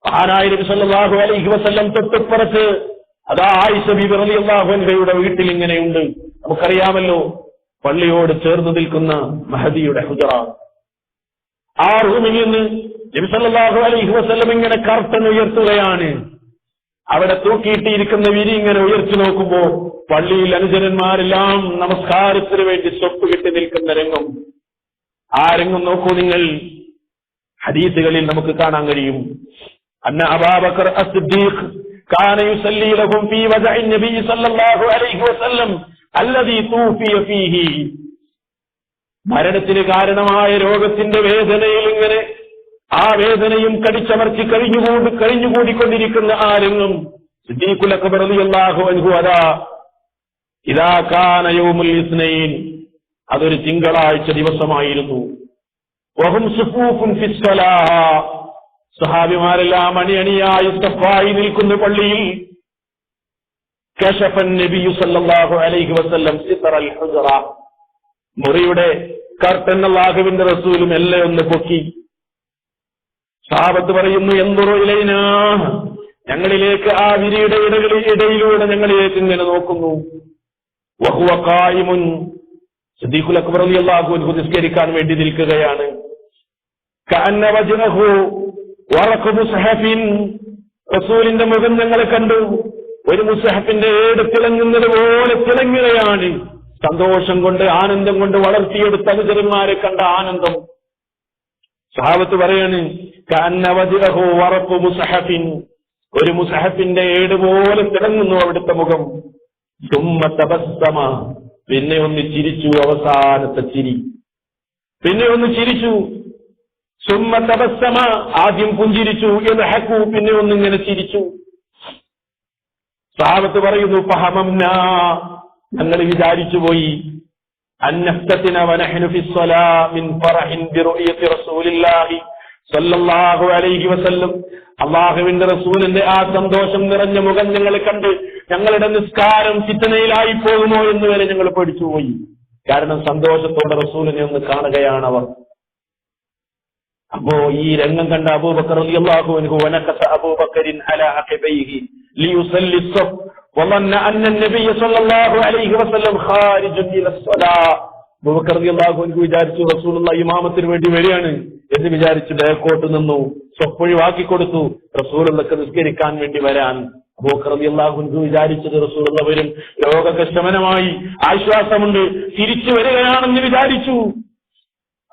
മഹാനായ നബി സല്ലല്ലാഹു അലൈഹി വസല്ലം തൊട്ടുപ്പുറത്ത് അതാ ആയിഷ ബീബി റളിയല്ലാഹു അൻഹയുടെ വീട്ടിൽ ഇങ്ങനെയുണ്ട്. നമുക്കറിയാമല്ലോ, പള്ളിയോട് ചേർന്ന് നിൽക്കുന്ന മഹദിയുടെ ഹുജറ. ആ റൂമിൽ നിന്ന് നബി സല്ലല്ലാഹു അലൈഹി വസല്ലം ഇങ്ങനെ കർട്ടൻ ഉയർത്തുകയാണ്. അവിടെ തൂക്കിയിട്ടിരിക്കുന്ന വിരി ഇങ്ങനെ ഉയർത്തി നോക്കുമ്പോ പള്ളിയിൽ അനുചരന്മാരെല്ലാം നമസ്കാരത്തിന് വേണ്ടി സ്വപ്പ് കെട്ടി നിൽക്കുന്ന രംഗം. ആ രംഗം നോക്കൂ നിങ്ങൾ. ഹദീസുകളിൽ നമുക്ക് കാണാൻ കഴിയും. അന്ന അബൂബക്കർ അസ്ദിഖ് കാന യുസല്ലി ലഹും ഫീ വദഇ നബി സല്ലല്ലാഹു അലൈഹി വസല്ലം അല്ലദീ തൂഫിയ ഫീഹി. മരണത്തിന് കാരണമായ രോഗത്തിന്റെ വേദനയിൽ ഇങ്ങനെ ആ വേദനയും കടിച്ചമർത്തി കഴിഞ്ഞുകൂടിക്കൊണ്ടിരിക്കുന്ന ആ രംഗം സിദ്ദീഖുൽ അക്ബർ റളിയല്ലാഹു അൻഹു അതാ ഇദാ കാന യൗമുൽ ഇസ്നൈൻ, അതൊരു തിങ്കളാഴ്ച ദിവസമായിരുന്നു. വഹും സുഫൂഫുൻ ഫിസ്സലാഹ, സഹാബിമാരെല്ലാം അണിയണിയായി സഫായി നിൽക്കുന്ന പള്ളിയിൽ. കശഫൻ നബിയു സല്ലല്ലാഹു അലൈഹി വസല്ലം സിത്രൽ ഹുജറ, മുറിയുടെ കർട്ടൻ അല്ലാഹുവിന്റെ റസൂലും എല്ലാം ഒന്ന് പൊക്കി. സഹാബത്ത് പറയുന്നു, എന്തുറു ഇലൈനാ, ഞങ്ങളിലേക്ക് ആ വിരിയുടെ ഇടയിലൂടെ ഞങ്ങളിലേക്ക് ഇങ്ങനെ നോക്കുന്നു. വഹുവ ഖായിമുൻ, സിദ്ദീഖുൽ അക്ബർ റളിയല്ലാഹു അൻഹു നിസ്കരിക്കാൻ വേണ്ടി നിൽക്കുകയാണ്. കഅന്ന വജ്ഹഹു വറഖു മുസ്ഹഫിൻ, റസൂലിന്റെ മുഖം ഞങ്ങൾ കണ്ടു ഒരു മുസ്ഹഫിന്റെ ഏട് തിളങ്ങുന്നത് പോലെ തിളങ്ങുകയാണ്. സന്തോഷം കൊണ്ട്, ആനന്ദം കൊണ്ട് വളർത്തിയെടുത്ത അനുചരന്മാരെ കണ്ട ആനന്ദം. സഹാബത്ത് പറയാണ്, കഅന്ന വജ്ഹഹു വറഖു മുസ്ഹഫിൻ, ഒരു മുസ്ഹഫിന്റെ ഏട് പോലെ തിളങ്ങുന്നു അവിടുത്തെ മുഖം. സുമ്മ തബസ്സമ, പിന്നെ ഒന്ന് ചിരിച്ചു, അവസാനത്തെ ചിരി. പിന്നെ ഒന്ന് ചിരിച്ചു. സുമ്മ തബസ്സമ, ആദ്യം പുഞ്ചിരിച്ചു. യദ്ഹഖു, പിന്നെ ഒന്നിങ്ങനെ ചിരിച്ചു. സഹാബത്ത് പറയുന്നു, ഫഹമംനാ, ഞങ്ങൾ വിചാരിച്ചു പോയി, അൻ നഫ്തതിന വനഹ്നു ഫിസ്സലാ മിൻ ഫറഹിൻ ബിറുയതി റസൂലില്ലാഹി സല്ലല്ലാഹു അലൈഹി വസല്ലം. അല്ലാഹുവിന്റെ റസൂലിന്റെ ആ സന്തോഷം നിറഞ്ഞ മുഖം ഞങ്ങൾ കണ്ട് ഞങ്ങളുടെ നിസ്കാരം ഫിത്നയിലായി പോകുമോ എന്ന് വരെ ഞങ്ങൾ പേടിച്ചുപോയി. കാരണം സന്തോഷത്തോടെ റസൂലിനെ ഒന്ന് കാണുകയാണവർ. അപ്പോ ഈ രംഗം കണ്ട അബൂബക്കർ റളിയല്ലാഹു അൻഹു വനകസ അബൂബക്കറിൻ അലാ അഖബൈഹി ലിയുസല്ലി الصف وظن ان النبي صلى الله عليه وسلم خارج الى الصلاه. അബൂബക്കർ റളിയല്ലാഹു അൻഹു വിചാരിച്ചു റസൂലുള്ളാഹി ഇമാമത്തിന് വേണ്ടി വരികയാണ് എന്ന് വിചാരിച്ച് ബാക്കോട്ട് നിന്നു, സ്വപ്പൊഴിവാക്കി കൊടുത്തു റസൂലുള്ളാഹിക്ക് നിസ്കരിക്കാൻ വേണ്ടി വരാൻ. അബൂബക്കർ റളിയല്ലാഹു അൻഹു വിചാരിച്ചത് റസൂലുള്ള വരും, രോഗമൊക്കെ ശമനമായി, ആശ്വാസമുണ്ട്, തിരിച്ചു വരികയാണെന്ന് വിചാരിച്ചു.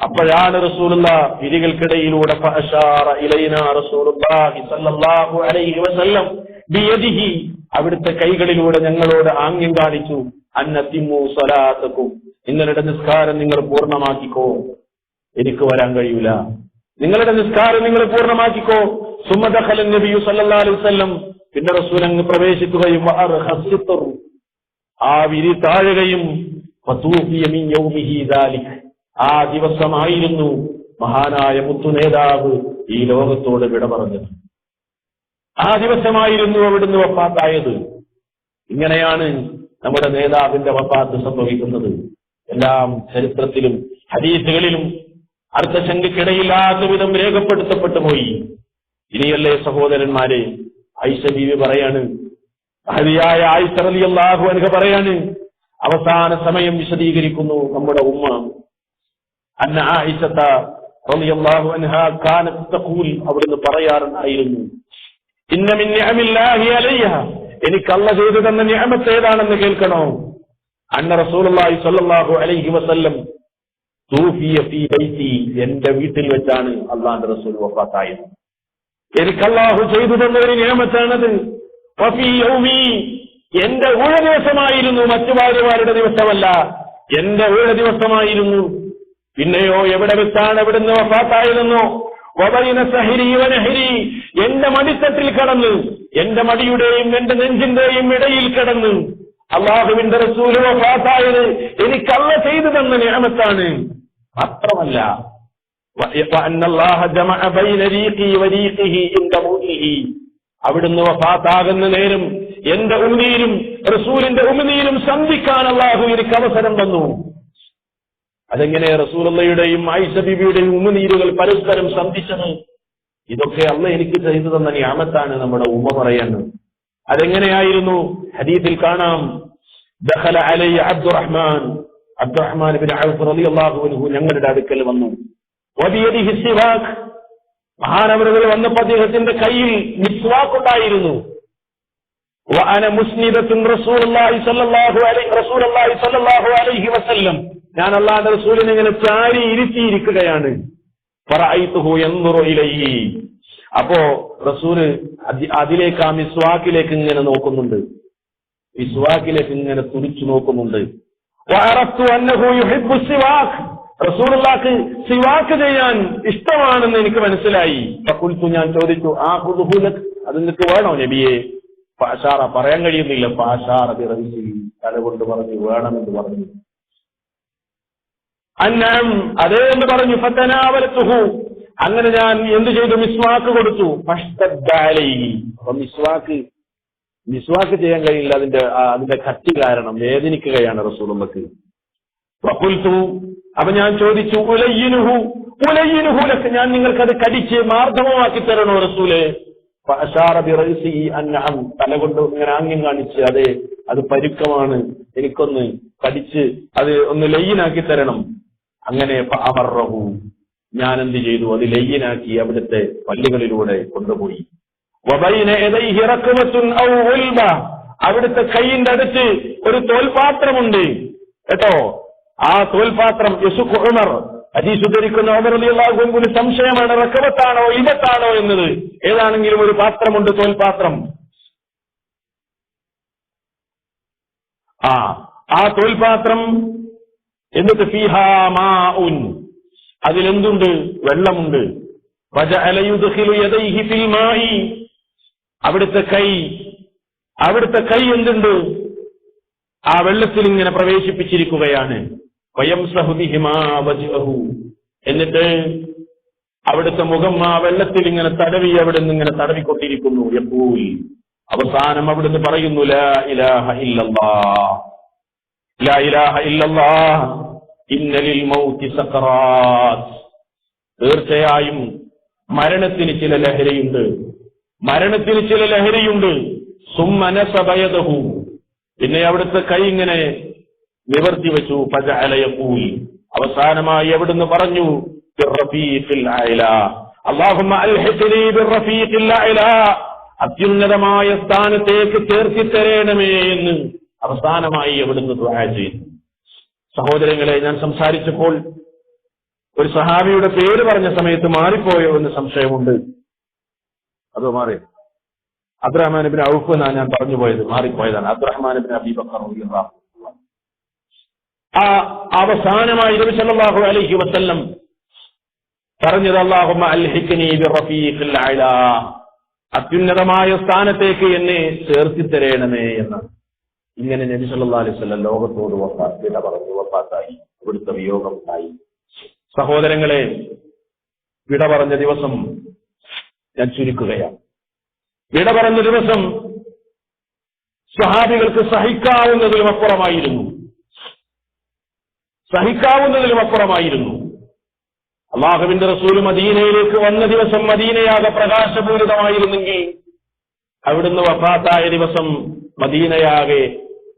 അപ്പോഴാണ് റസൂലുള്ള വിരികൾക്കിടയിലൂടെ ഫഅശാറ ഇലൈനാ റസൂലുള്ളാഹി സ്വല്ലല്ലാഹു അലൈഹി വസല്ലം ബിയദിഹി, അവിടുത്തെ കൈകളിലൂടെ ഞങ്ങളോട് ആംഗ്യം കാണിച്ചു. അന്നതിമു സ്വലാത്തക്കും, നിങ്ങളുടെ നിസ്കാരം നിങ്ങൾ പൂർണ്ണമാക്കിക്കോ, എനിക്ക് വരാൻ കഴിയൂല, നിങ്ങളുടെ നിസ്കാരം നിങ്ങൾ പൂർണ്ണമാക്കിക്കോ. സുമ്മ ദഖല നബി സല്ലല്ലാഹു അലൈഹി വസല്ലം, പിന്നെ റസൂൽ അങ്ങ് പ്രവേശിക്കുകയും ആ വിരി താഴുകയും ഫതൂഫിയ മിൻ യൗമിഹി ദാലിക്, ആ ദിവസമായിരുന്നു മഹാനായ മുത്തു നേതാവ് ഈ ലോകത്തോട് വിട പറഞ്ഞത്. ആ ദിവസമായിരുന്നു അവിടുന്ന് വഫാത്തായത്. ഇങ്ങനെയാണ് നമ്മുടെ നേതാവിന്റെ വഫാത്ത് സംഭവിക്കുന്നത്. എല്ലാം ചരിത്രത്തിലും ഹദീസുകളിലും അർത്ഥശങ്കയ്ക്കിടയില്ലാത്ത വിധം രേഖപ്പെടുത്തപ്പെട്ടു പോയി. ഇനിയല്ലേ സഹോദരന്മാരെ, ആയിഷ ബീവി പറയാണ്, മഹദിയായ ആയിഷ റളിയല്ലാഹു അൻഹ പറയാണ്, അവസാന സമയം വിശദീകരിക്കുന്നു നമ്മുടെ ഉമ്മ. അന്ന ആയിഷത റളിയല്ലാഹു അൻഹ കാനത് തഖൂൽ, അവിടുന്ന് പറയാറുണ്ടായിരുന്നു, ഇന്ന മിൻ നിഅമില്ലാഹി അലയ്യ, എനിക്ക് അല്ലാഹു ചെയ്തു തന്ന നിഅമത്ത് ഏതാണെന്ന് കേൾക്കണോ? അന്ന റസൂലുള്ളാഹി സ്വല്ലല്ലാഹു അലൈഹി വസല്ലം തൂഫിയ ഫീ ബൈതി, എന്റെ വീട്ടിൽ വെച്ചാണ് അല്ലാഹുവിന്റെ റസൂൽ വഫാത്തായത്. എനിക്ക് അല്ലാഹു ചെയ്തു തന്ന ഒരു നിഅമത്താണത്. വഫീ യൗമി, എന്റെ ഊഴ ദിവസമായിരുന്നു, മറ്റു ഭാര്യമാരുടെ ദിവസമല്ല, എന്റെ ഊഴ ദിവസമായിരുന്നു. പിന്നെയോ എവിടെ വെച്ചാണ് അവിടുന്ന് വഫാത്തായതെന്നോ? വബൈന സഹരി വനഹരി, എന്റെ മടിത്തട്ടിൽ കടന്ന്, എന്റെ മടിയുടെയും എന്റെ നെഞ്ചിന്റെയും ഇടയിൽ കിടന്ന് അല്ലാഹുവിന്റെ റസൂൽ വഫാത്തായത് എനിക്ക് അല്ലാഹു ചെയ്തു തന്ന നിഅമത്താണ്. മാത്രമല്ല വഅന്നല്ലാഹ ജമഅ ബൈന റീഖി വരീഖിഹി ഇൻദ മൗതിഹി, അവിടുന്ന് വഫാത്താകുന്ന നേരം എന്റെ ഉമ്മീരും റസൂലിന്റെ ഉമ്മീരും സന്ധിക്കാൻ അല്ലാഹു എനിക്ക് അവസരം തന്നു. അതെങ്ങനെ റസൂലുള്ളാഹിയുടെയും ആയിഷ ബീവിയുടെയും ഉമ്മനീരുകൾ പരസ്പരം സന്ധിച്ചത്? ഇതൊക്കെ അല്ലാഹു എനിക്ക് ചെയ്തു തന്ന നിഅമത്താണ് നമ്മുടെ ഉമ്മ പറയുന്നത്. അതെങ്ങനെയായിരുന്നു? ഹദീസിൽ കാണാം, ദഖല അലൈഹി അബ്ദുറഹ്മാൻ ഇബ്നു ഔഫ് റളിയല്ലാഹു അൻഹു ഞങ്ങളുടെ അടുക്കൽ വന്നു. വബിയദിഹി സിവാക്, മഹാനവറുകൾ വന്നപ്പോൾ അദ്ദേഹത്തിന്റെ കയ്യിൽ മിസ്വാക്ക് ഉണ്ടായിരുന്നു. വഅന മുസ്നിദത്തുൻ റസൂലുള്ളാഹി സ്വല്ലല്ലാഹു അലൈഹി വസല്ലം, ഞാൻ അല്ലാഹുവിന്റെ റസൂലിനെ ഇങ്ങനെ ചാരി ഇരുത്തിയിരിക്കുകയാണ്. ഫറഅയ്തുഹു യൻദുറു ഇലൈഹി, അപ്പോ റസൂല് അതിലേക്ക്, ആ മിസ്വാക്കിലേക്ക് ഇങ്ങനെ നോക്കുന്നുണ്ട്, മിസ്വാക്കിലേക്ക് ഇങ്ങനെ തുറിച്ചു നോക്കുന്നുണ്ട്. വഅറഫ്തു അന്നഹു യുഹിബ്ബു സിവാക്, റസൂലുള്ളാഹിക്ക് സിവാക്ക് ചെയ്യാൻ ഇഷ്ടമാണെന്ന് എനിക്ക് മനസ്സിലായി. ഫഖുൽതു, ഞാൻ ചോദിച്ചു, ആഖുദുഹു ലക്, അത് നിനക്ക് വേണോ നബിയെ? ഫഅശാറ, പറയാൻ കഴിയുന്നില്ല, ഫഅശാറ ബിറഅസിഹി, തലകൊണ്ട് പറഞ്ഞു വേണമെന്ന് പറഞ്ഞു. അന്നഅം, അതേ എന്ന് പറഞ്ഞു. ഫതനാവലതുഹു, അങ്ങനെ ഞാൻ എന്ത് ചെയ്തു? മിസ്വാക്ക് കൊടുത്തു. ഫഷ്തദ്ദ അലൈഹി, അപ്പൊ മിസ്വാക്ക് ചെയ്യാൻ കഴിയില്ല, അതിന്റെ കട്ടി കാരണം വേദനിക്കുകയാണ് റസൂലുള്ളാഹിക്ക്. വഖുൽതു, അപ്പൊ ഞാൻ ചോദിച്ചു, ഉലയ്യിനുഹു ലക, ഞാൻ നിങ്ങൾക്കത് കടിച്ച് മാർദ്ദവമാക്കി തരണോ റസൂലേ? ഫഅശാറ ബിറഅസിഹി അന്നഅം, തലകൊണ്ട് ഇങ്ങനെ ആംഗ്യം കാണിച്ച്, അതെ അത് പരുക്കമാണ്, എനിക്കൊന്ന് കടിച്ച് അത് ഒന്ന് ലയ്യനാക്കി തരണം. അങ്ങനെ ഫഅമറഹു, ഞാൻ എന്ത് ചെയ്തു? അത് ലയ്യനാക്കി അവിടുത്തെ പല്ലുകളിലൂടെ കൊണ്ടുപോയി. വബൈന യദൈഹി റക്ബത്തുൻ ഔ ഉൽബ, അവിടുത്തെ കൈയിന്റെ അടുത്ത് ഒരു തോൽപാത്രമുണ്ട് കേട്ടോ. ആ തോൽപാത്രം യസുഖു ഉമർ, ഹദീസ് ഉദ്ധരിക്കുന്ന ഉമർ റളിയല്ലാഹു അൻഹു സംശയമാണ്, റക്ബത്താണോ ഇബത്താണോ എന്നത്. ഏതാണെങ്കിലും ഒരു പാത്രമുണ്ട്, തോൽപാത്രം. ആ തോൽപാത്രം, എന്നിട്ട് ഫീഹാ മാഉൻ, അതിലെന്തുണ്ട്? വെള്ളമുണ്ട്. വജഅല യുദ്ഖിലു യദൈഹി ഫിൽ മാഇ, അവിടുത്തെ കൈ എന്തുണ്ട്? ആ വെള്ളത്തിൽ ഇങ്ങനെ പ്രവേശിപ്പിച്ചിരിക്കുകയാണ്. വയംസഹു ബിഹിമാ വജ്ഹഹു, എന്നിട്ട് അവിടുത്തെ മുഖം ആ വെള്ളത്തിൽ ഇങ്ങനെ തടവി അവിടുന്ന് ഇങ്ങനെ തടവിക്കൊണ്ടിരിക്കുന്നു. യഖൂൽ, അവസാനം അവിടുന്ന് പറയുന്നു, ലാ ഇലാഹ ഇല്ലല്ലാഹ്, ലാ ഇലാഹ ഇല്ലല്ലാഹ്, ഇന്ന ലിൽ മൗതി സഖറാത്ത്, തീർച്ചയായും മരണത്തിന് ചില ലഹരിയുണ്ട്, മരണത്തിന് ചില ലഹരിയുണ്ട്. സുമ്മ നസബ യദഹു, പിന്നെ അവിടുത്തെ കൈ ഇങ്ങനെ നിവർത്തി വെച്ചു. ഫജഅല യഖൂൽ, അവസാനമായി അവിടുന്ന് പറഞ്ഞു, ബിർറഫീഖിൽ അഅ്ലാ, അല്ലാഹുമ്മ അൽഹിഖ്നി ബിർറഫീഖിൽ അഅ്ലാ, അത്യുന്നതമായ സ്ഥാനത്തേക്ക് ചേർത്തിത്തരേണമേ എന്ന് അവസാനമായി അവിടുന്ന് ദുആ ചെയ്തു. സഹോദരങ്ങളെ, ഞാൻ സംസാരിച്ചപ്പോൾ ഒരു സഹാബിയുടെ പേര് പറഞ്ഞ സമയത്ത് മാറിപ്പോയോ എന്ന് സംശയമുണ്ട്. അതോ മാറി? അബ്ദുറഹ്മാൻ ഇബ്നു ഔഫ് എന്നാണ് ഞാൻ പറഞ്ഞു പോയത്, മാറിപ്പോയതാണ്. അബ്ദുറഹ്മാൻ ഇബ്നു അബീ ബക്കർ റളിയല്ലാഹു അൻഹു. ആ അവസാനമായി നബി സല്ലല്ലാഹു അലൈഹി വസല്ലം പറഞ്ഞത്, അല്ലാഹുമ്മ അൽഹിഖ്നി ബിർറഫീഖിൽ അഅ്ലാ, അത്യുന്നതമായ സ്ഥാനത്തേക്ക് എന്നെ ചേർത്തിത്തരേണമേ എന്നാണ്. ഇങ്ങനെ നബി സല്ലല്ലാഹു അലൈഹി വസല്ലം ലോകത്തോട് വിട പറഞ്ഞു, വഫാത്തായി, അവിടുത്തെ വിയോഗമുണ്ടായി. സഹോദരങ്ങളെ, വിട പറഞ്ഞ ദിവസം ഞാൻ ചുരുക്കുകയാണ്. വിട പറഞ്ഞ ദിവസം സ്വഹാബികൾക്ക് സഹിക്കാവുന്നതിലും അപ്പുറമായിരുന്നു, സഹിക്കാവുന്നതിലും അപ്പുറമായിരുന്നു. അല്ലാഹുവിന്റെ റസൂൽ മദീനയിലേക്ക് വന്ന ദിവസം മദീനയാകെ പ്രകാശപൂരിതമായിരുന്നെങ്കിൽ അവിടുന്ന് വഫാത്തായ ദിവസം മദീനയാകെ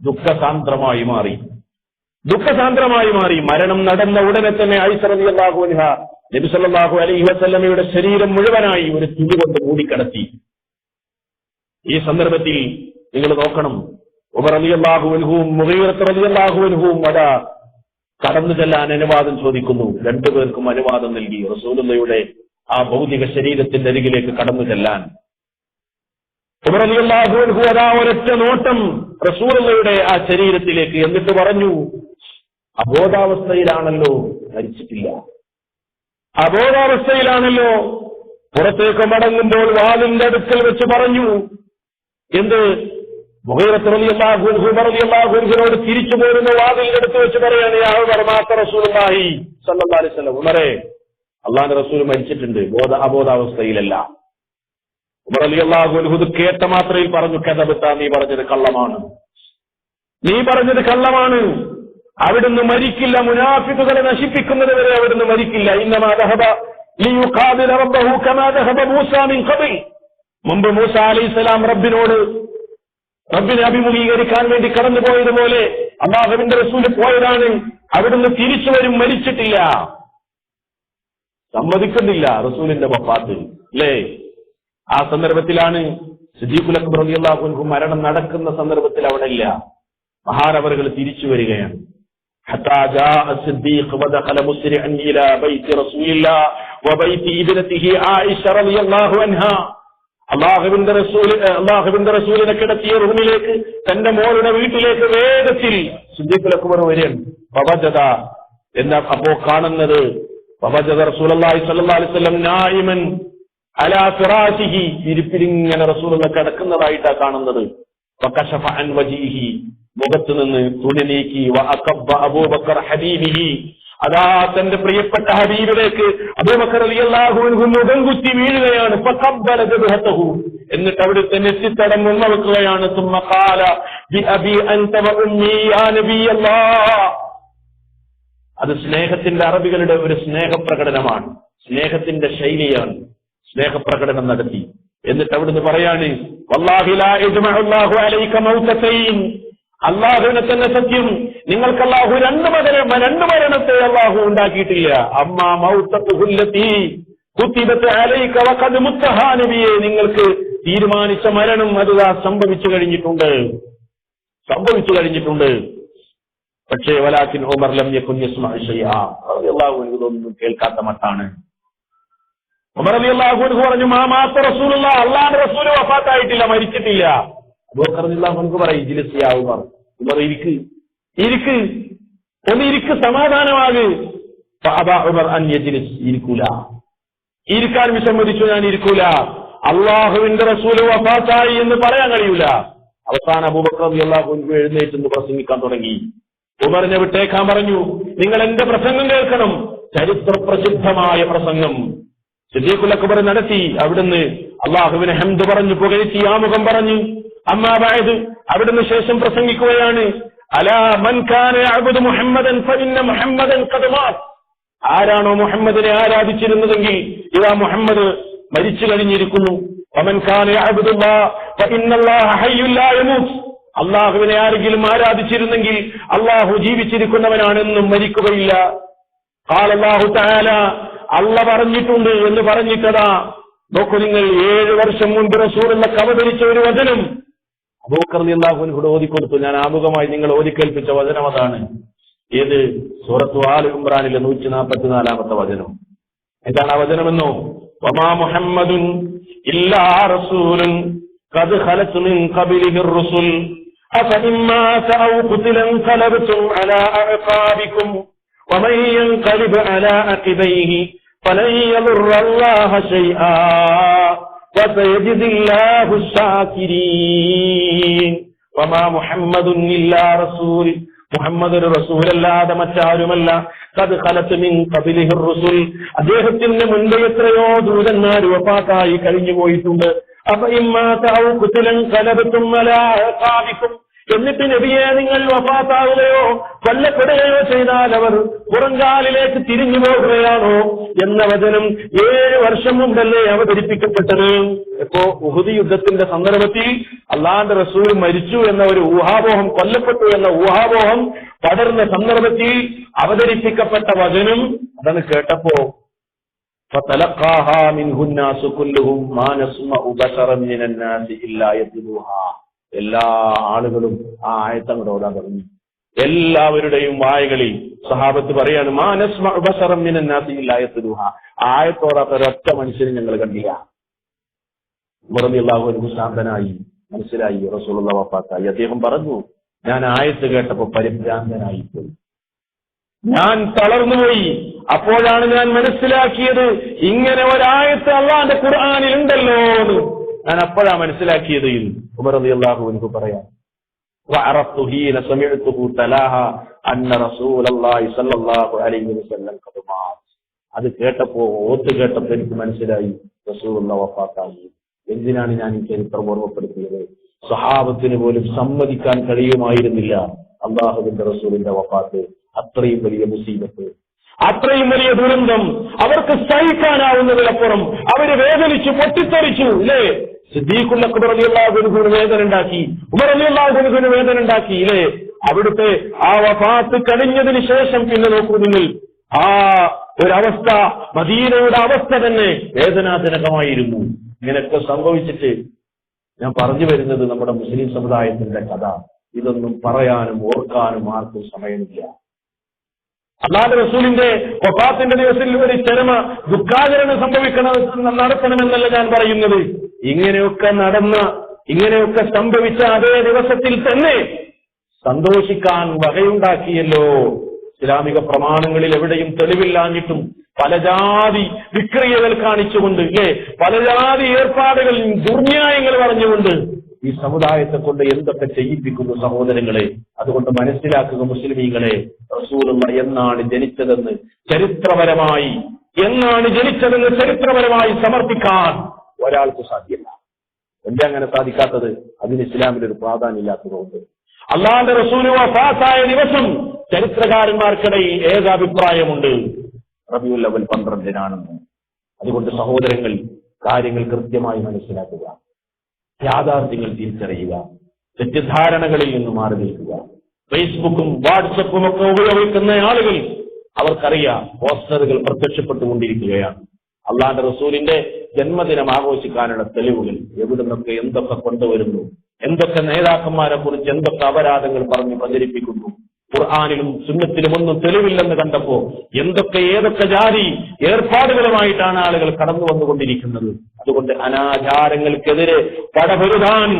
ദുഃഖസാന്ദ്രമായി മാറി, ദുഃഖസാന്ദ്രമായി മാറി. മരണം നടന്ന ഉടനെ തന്നെ ആയിഷ റളിയല്ലാഹു അൻഹ നബി സല്ലല്ലാഹു അലൈഹി വസല്ലമയുടെ ശരീരം മുഴുവനായി ഒരു തുണി കൊണ്ട് മൂടിക്കിടത്തി. ഈ സന്ദർഭത്തിൽ നിങ്ങൾ നോക്കണം, ഉമർ റളിയല്ലാഹു അൻഹുവും മുഗീറത്ത് റളിയല്ലാഹു അൻഹുവും അതാ കടന്നു ചെല്ലാൻ അനുവാദം ചോദിക്കുന്നു. രണ്ടുപേർക്കും അനുവാദം നൽകി റസൂലുള്ളാഹിയുടെ ആ ഭൗതിക ശരീരത്തിന്റെ അരികിലേക്ക് കടന്നു ചെല്ലാൻ. ഉമർ റളിയല്ലാഹു അൻഹു അതാ ഒരൊറ്റ നോട്ടം റസൂലുള്ളാഹിയുടെ ആ ശരീരത്തിലേക്ക്, എന്നിട്ട് പറഞ്ഞു, അബോധാവസ്ഥയിലാണല്ലോ, മരിച്ചിട്ടില്ല, അബോധാവസ്ഥയിലാണല്ലോ. പുറത്തേക്ക് മടങ്ങുമ്പോൾ വാതിലിന്റെ അടുക്കൽ വെച്ച് പറഞ്ഞു, എന്ത്? മുഗീറത്ത് റളിയല്ലാഹു അൻഹു റളിയല്ലാഹു അൻഹുവിനോട് തിരിച്ചു പോരുന്ന വാതിലിന്റെ അടുത്ത് വെച്ച് പറയാണ്, യാ ഉമർ മാത റസൂലുള്ളാഹി സ്വല്ലല്ലാഹു അലൈഹി വസല്ലം, ഉമറേ, അല്ലാഹുവിന്റെ റസൂൽ മരിച്ചിട്ടുണ്ട്, അബോധാവസ്ഥയിലല്ല. ഉമർ റളിയല്ലാഹു അൻഹു കേട്ട മാത്രയിൽ പറഞ്ഞു, കദബത, നീ പറഞ്ഞത് കള്ളമാണ്, നീ പറഞ്ഞത് കള്ളമാണ്, അവിടുന്ന് മരിക്കില്ല, മുനാഫിഖുകളെ നശിപ്പിക്കുന്നത് വരെ അവിടുന്ന് മരിക്കില്ല. ഇന്നമാ ദഹബ ലിയുഖാബില റബ്ബഹു കമാ ദഹബ മൂസ മിൻ ഖബൽ, മുമ്പ് മൂസ അലൈഹിസ്സലാം റബ്ബിനെ അഭിമുഖീകരിക്കാൻ വേണ്ടി കടന്നുപോയതുപോലെ അല്ലാഹുവിന്റെ റസൂൽ പോയതാണ്, അവിടുന്ന് തിരിച്ചു വരും, മരിച്ചിട്ടില്ല. സമ്മതിക്കുന്നില്ല റസൂലിന്റെ വഫാത്ത്, അല്ലേ? ആ സന്ദർഭത്തിലാണ് സിദ്ദീഖുൽ അക്ബർ റളിയല്ലാഹു അൻഹു മരണം നടക്കുന്ന സന്ദർഭത്തിൽ അവിടെ ഇല്ല, മഹാനവറുകൾ തിരിച്ചു വരികയാണ്. حتى جاء الصديق ودخل مسرعا الى بيت رسول الله وبيت ابنته عائشه رضي الله عنها. അല്ലാഹുവിന്റെ റസൂലിനെ കിടത്തിയ റൂമിലേക്ക്, തന്റെ മോളുടെ വീട്ടിലേക്ക് വേഗത്തിൽ സിദ്ദീഖുൽ അക്ബർ വരികയാണ്. ഫവജദ, എന്താ അപ്പോ കാണുന്നത്? ഫവജദ റസൂലുള്ളാഹി സ്വല്ലല്ലാഹു അലൈഹി വസല്ലം നായിമൻ അലാ ഫിറാശിഹി, ഇരിപ്പിലിങ്ങനെ റസൂലുള്ളാഹി കിടക്കുന്നതായിട്ടാണ് കാണുന്നത്. ഫകശഫ അൻ വജീഹി, മുഖത്ത് നിന്ന് തുണി നീക്കി. വഅഖബ്ബ അബൂബക്കർ ഹബീബിഹി, അതാ തന്റെ പ്രിയപ്പെട്ട ഹബീബിലേക്ക് അബൂബക്കർ റളിയല്ലാഹു അൻഹു മുഖം കുത്തി വീഴുകയാണ്. ഫഖബ്ബല ജബ്ഹതഹു, എന്നിട്ട് അവിടുത്തെ നെറ്റിത്തടം ഉമ്മവെക്കുകയാണ്. സുമ്മ ഖാല ബിഅബി അൻത വഉമ്മി യാ നബിയല്ലാഹ്. അത് സ്നേഹത്തിന്റെ അറബികളുടെ ഒരു സ്നേഹപ്രകടനമാണ്, സ്നേഹത്തിന്റെ ശൈലിയാണ്. സ്നേഹപ്രകടനം നടത്തി. എന്നിട്ട് അവിടുന്ന് പറയാണ്, വല്ലാഹി ലാ യജ്മഉല്ലാഹു അലൈക മൗതതൈൻ, അല്ലാഹുവിനെ തന്നെ സത്യം, നിങ്ങൾക്ക് അല്ലാഹു രണ്ട് മരണത്തെ അല്ലാഹു ഉണ്ടാക്കിയിട്ടില്ല. അമ്മാ മൗതതുല്ലതി കുതിബത് അലൈക വഖദ് മുത്തഹാ നബിയെ, നിങ്ങൾക്ക് തീരുമാനിച്ച മരണം അത് സംഭവിച്ചു കഴിഞ്ഞിട്ടുണ്ട്. പക്ഷേ വലാകിൻ ഉമർ ലം യകുൻ യസ്മഉ ശൈആ, റളിയല്ലാഹു അൻഹു ഒന്നും കേൾക്കാത്ത മട്ടാണ്. ഉമർ റളിയല്ലാഹു അൻഹു പറഞ്ഞു, മാ മാത റസൂലുള്ളാഹ്, അല്ലാഹുവിന്റെ റസൂൽ വഫാത്തായിട്ടില്ല, മരിച്ചിട്ടില്ല. അബൂബക്കർ റളിയല്ലാഹു അൻഹു പറയും, ഇജ്ലിസ് യാ ഉമർ, ഉമർ ഇരിക്ക്, ഒന്ന് ഇരിക്ക്, സമാധാനമാക്. ഫഅബാ ഉമർ അൻ യജ്ലിസ്, ഇരിക്കൂല, ഇരിക്കാൻ വിസമ്മതിച്ചു, ഞാൻ ഇരിക്കൂല, അല്ലാഹുവിന്റെ റസൂൽ വഫാത്തായി എന്ന് പറയാൻ കഴിയൂല. അവസാനം അബൂബക്കർ റളിയല്ലാഹു അൻഹു എഴുന്നേറ്റ് പ്രസംഗിക്കാൻ തുടങ്ങി. ഉമറിനെ വിട്ടേക്കാൻ പറഞ്ഞു. നിങ്ങൾ എന്റെ പ്രസംഗം കേൾക്കണം, ചരിത്രപ്രസിദ്ധമായ പ്രസംഗം സിദ്ദീഖുൽ അക്ബർ നടത്തി. അവിടുന്ന് അള്ളാഹുവിനെ ഹംദ് പറഞ്ഞു, പുകഴ്ത്തി, ആമുഖം പറഞ്ഞു. അമ്മാ ബഅദ്, അവിടുന്ന് ശേഷം പ്രസംഗിക്കുകയാണ്. അലാ മൻ കാന യഅ്ബുദു മുഹമ്മദൻ ഫഇന്ന മുഹമ്മദൻ ഖദ് മാത്. ആരാണോ മുഹമ്മദിനെ ആരാധിച്ചിരുന്നതെങ്കിൽ ഇതാ മുഹമ്മദ് മരിച്ചു കഴിഞ്ഞിരിക്കുന്നു. വമൻ കാന യഅ്ബുദുല്ലാഹ ഫഇന്നല്ലാഹ ഹയ്യുൻ ലാ യമൂത്. അള്ളാഹുവിനെ ആരെങ്കിലും ആരാധിച്ചിരുന്നെങ്കിൽ അള്ളാഹു ജീവിച്ചിരിക്കുന്നവനാണെന്നും മരിക്കുകയില്ല. ഖാല അല്ലാഹു തആല, അള്ളാഹ് പറഞ്ഞിട്ടുണ്ട് എന്ന് പറഞ്ഞിട്ടതാ. നോക്കൂ നിങ്ങൾ, 7 വർഷം മുൻപ് റസൂലുള്ളാഹി അവതരിച്ച ഒരു വചനം അബൂബക്കർ റളിയല്ലാഹു അൻഹു ഓതിക്കൊടുത്തു. ഞാൻ ആമുഖമായി നിങ്ങൾ ഓതിക്കേൽപ്പിച്ച വചനം അതാണ്. ഏത്? സൂറത്തു ആൽ ഇംറാനിലെ 144-ാമത്തെ വചനം. എന്താണ് ആ വചനമെന്നോ? വമാ മുഹമ്മദുൻ ഇല്ലാ റസൂലുൻ ഖദ് ഖലത് മിൻ ഖബ്ലിഹിർ റുസുൽ അഫഇമ്മാ തഅൗ ഖുതിലൻ ഖലബതും അലാ അഅഖാബികും വമൻ യൻഖലിബ് അലാ അഖിബൈഹി ഫലൻ യദുറല്ലാഹ ശൈആ വസയജിദില്ലാഹു ശാകിരീൻ. വമാ മുഹമ്മദുൻ ഇല്ലാ റസൂൽ, മുഹമ്മദ് ഒരു റസൂലല്ലാതെ മറ്റാരുമല്ല. ഖദ് ഖലത് മിൻ ഖബ്ലിഹിർ റുസുൽ, അദ്ദേഹത്തിന് മുൻപ് എത്രയോ ദൂതന്മാർ വഫാത്തായി കഴിഞ്ഞു പോയിട്ടുണ്ട്. അഫഇമ്മാ തഅൗ ഖുതിലൻ ഖലബതും അലാ അഅഖാബികും, എന്നിട്ട് നബിയെ നിങ്ങൾ വഫാത്താവുകയോ കൊല്ലപ്പെടുകയോ ചെയ്താൽ അവർ പുറങ്കാലിലേക്ക് തിരിഞ്ഞു പോകുകയാണോ എന്ന വചനം 7 വർഷം മുമ്പല്ലേ അവതരിപ്പിക്കപ്പെട്ടത്. ഇപ്പോ ഉഹുദ് യുദ്ധത്തിന്റെ സന്ദർഭത്തിൽ അള്ളാഹുവിന്റെ റസൂൽ മരിച്ചു എന്ന ഒരു ഊഹാപോഹം, കൊല്ലപ്പെട്ടു എന്ന ഊഹാപോഹം പടർന്ന സന്ദർഭത്തിൽ അവതരിപ്പിക്കപ്പെട്ട വചനം അതാണ്. കേട്ടപ്പോ ഫതലഖാഹാ മിൻഹുന്നാസു കുല്ലുഹും മാ നസ്മഉ ബശറൻ മിനന്നാസി ഇല്ലാ യത്ലൂഹാ. എല്ലാ ആളുകളും ആ ആയത്തങ്ങോട് ഓതാൻ തുടങ്ങി. എല്ലാവരുടെയും വായകളിൽ സഹാബത്ത് പറയാണ്, മാ നസ്മഉ ബശറൻ മിനന്നാസി ഇല്ലാ യത്ലൂഹാ. ആയത്തോടാത്ത ഒരൊറ്റ മനുഷ്യനെ ഞങ്ങൾ കണ്ടില്ല. ഉമർ റളിയല്ലാഹു അൻഹു ശാന്തനായി, മനസ്സിലായി റസൂലുള്ളാഹി വഫാത്തായി. അദ്ദേഹം പറഞ്ഞു, ഞാൻ ആയത്ത് കേട്ടപ്പോ പരിഭ്രാന്തനായിപ്പോയി, ഞാൻ തളർന്നുപോയി. അപ്പോഴാണ് ഞാൻ മനസ്സിലാക്കിയത് ഇങ്ങനെ ഒരായത്ത് അള്ളാന്റെ ഖുർആനിൽ ഉണ്ടല്ലോ എന്ന്. ഞാൻ അപ്പോഴാ മനസ്സിലാക്കിയത്. ഉമർ റളിയല്ലാഹു അൻഹു പറയാം, വഅറഫ്തു ഹീന സമിഅ്തുഹു തലാഹ അന്ന റസൂലല്ലാഹി സ്വല്ലല്ലാഹു അലൈഹി വസല്ലം ഖദ് മാത്. അത് കേട്ടപ്പോ, ഓത്ത് കേട്ടപ്പോ എനിക്ക് മനസ്സിലായി റസൂലുള്ളാഹി വഫാത്തായി. എന്തിനാണ് ഞാൻ ഈ ചരിത്രം ഓർമ്മപ്പെടുത്തിയത്? സഹാബത്തിന് പോലും സമ്മതിക്കാൻ കഴിയുമായിരുന്നില്ല അല്ലാഹുവിന്റെ റസൂലിന്റെ വഫാത്ത്. അത്രയും വലിയ മുസീബത്ത്, അത്രയും വലിയ ദുരന്തം അവർക്ക് സഹിക്കാനാവുന്നതിനപ്പുറം അവര് വേദനിച്ചു, പൊട്ടിത്തെറിച്ചു. ഇല്ലേ? സിദ്ദീഖുൽ അക്ബർ റളിയല്ലാഹു അൻഹുവിന് വേദന ഉണ്ടാക്കി, ഉമർ റളിയല്ലാഹു അൻഹുവിന് വേദന ഉണ്ടാക്കി. ഇല്ലേ? അവിടുത്തെ ആ വഫാത്ത് കഴിഞ്ഞതിന് ശേഷം പിന്നെ നോക്കൂ നിങ്ങൾ, ആ ഒരവസ്ഥ, മദീനയുടെ അവസ്ഥ തന്നെ വേദനാജനകമായിരുന്നു. ഇങ്ങനെയൊക്കെ സംഭവിച്ചിട്ട് ഞാൻ പറഞ്ഞു വരുന്നത് നമ്മുടെ മുസ്ലിം സമുദായത്തിന്റെ കഥ. ഇതൊന്നും പറയാനും ഓർക്കാനും ആർക്കും സമയമില്ല. അല്ലാഹുവിന്റെ റസൂലിന്റെ വഫാത്തിന്റെ ദിവസത്തിൽ ഒരു ചരമ ദുഃഖാചരണം നടത്തണമെന്നല്ല ഞാൻ പറയുന്നത്. ഇങ്ങനെയൊക്കെ സംഭവിച്ച അതേ ദിവസത്തിൽ തന്നെ സന്തോഷിക്കാൻ വകയുണ്ടാക്കിയല്ലോ. ഇസ്ലാമിക പ്രമാണങ്ങളിൽ എവിടെയും തെളിവില്ലാഞ്ഞിട്ടും പല ജാതി വിക്രിയകൾ കാണിച്ചുകൊണ്ട്, ഇല്ലേ, പല ജാതി ഏർപ്പാടുകൾ, ദുർന്യായങ്ങൾ പറഞ്ഞുകൊണ്ട് ഈ സമുദായത്തെ കൊണ്ട് എന്തൊക്കെ ചെയ്യിപ്പിക്കുന്നു സഹോദരങ്ങളെ. അതുകൊണ്ട് മനസ്സിലാക്കുക മുസ്ലിമീങ്ങളെ, റസൂലുള്ളാഹി എന്നാണ് ജനിച്ചതെന്ന് ചരിത്രപരമായി സമർപ്പിക്കാൻ ഒരാൾക്ക് സാധ്യമല്ല. എന്താ അങ്ങനെ സാധിക്കാത്തത്? അതിന് ഇസ്ലാമിലൊരു പ്രാധാന്യമില്ലാത്തതുകൊണ്ട്. അല്ലാഹുവിന്റെ റസൂൽ വഫാത്തായ ദിവസം ചരിത്രകാരന്മാർക്കിടയിൽ ഏകാഭിപ്രായമുണ്ട്, റബീഉൽ അവ്വൽ 12-നാണെന്ന്. അതുകൊണ്ട് സഹോദരങ്ങൾ, കാര്യങ്ങൾ കൃത്യമായി മനസ്സിലാക്കുക, യാഥാർത്ഥ്യങ്ങൾ തിരിച്ചറിയുക, തെറ്റിദ്ധാരണകളിൽ നിന്ന് മാറി നിൽക്കുക. ഫേസ്ബുക്കും വാട്സപ്പും ഒക്കെ ഉപയോഗിക്കുന്ന ആളുകൾ, അവർക്കറിയാം പോസ്റ്ററുകൾ പ്രത്യക്ഷപ്പെട്ടുകൊണ്ടിരിക്കുകയാണ്. അള്ളാഹുവിന്റെ റസൂലിന്റെ ജന്മദിനം ആഘോഷിക്കാനുള്ള തെളിവുകൾ എവിടുന്നൊക്കെ എന്തൊക്കെ കൊണ്ടുവരുന്നു, എന്തൊക്കെ നേതാക്കന്മാരെ കുറിച്ച് എന്തൊക്കെ അപരാധങ്ങൾ പറഞ്ഞ് പ്രചരിപ്പിക്കുന്നു. ഖുർആനിലും സുന്നത്തിലും ഒന്നും തെളിവില്ലെന്ന് കണ്ടപ്പോ ഏതൊക്കെ ജാതി ഏർപ്പാടുകളുമായിട്ടാണ് ആളുകൾ കടന്നു വന്നുകൊണ്ടിരിക്കുന്നത്. അതുകൊണ്ട് അനാചാരങ്ങൾക്കെതിരെ പടപൊരുതാൻ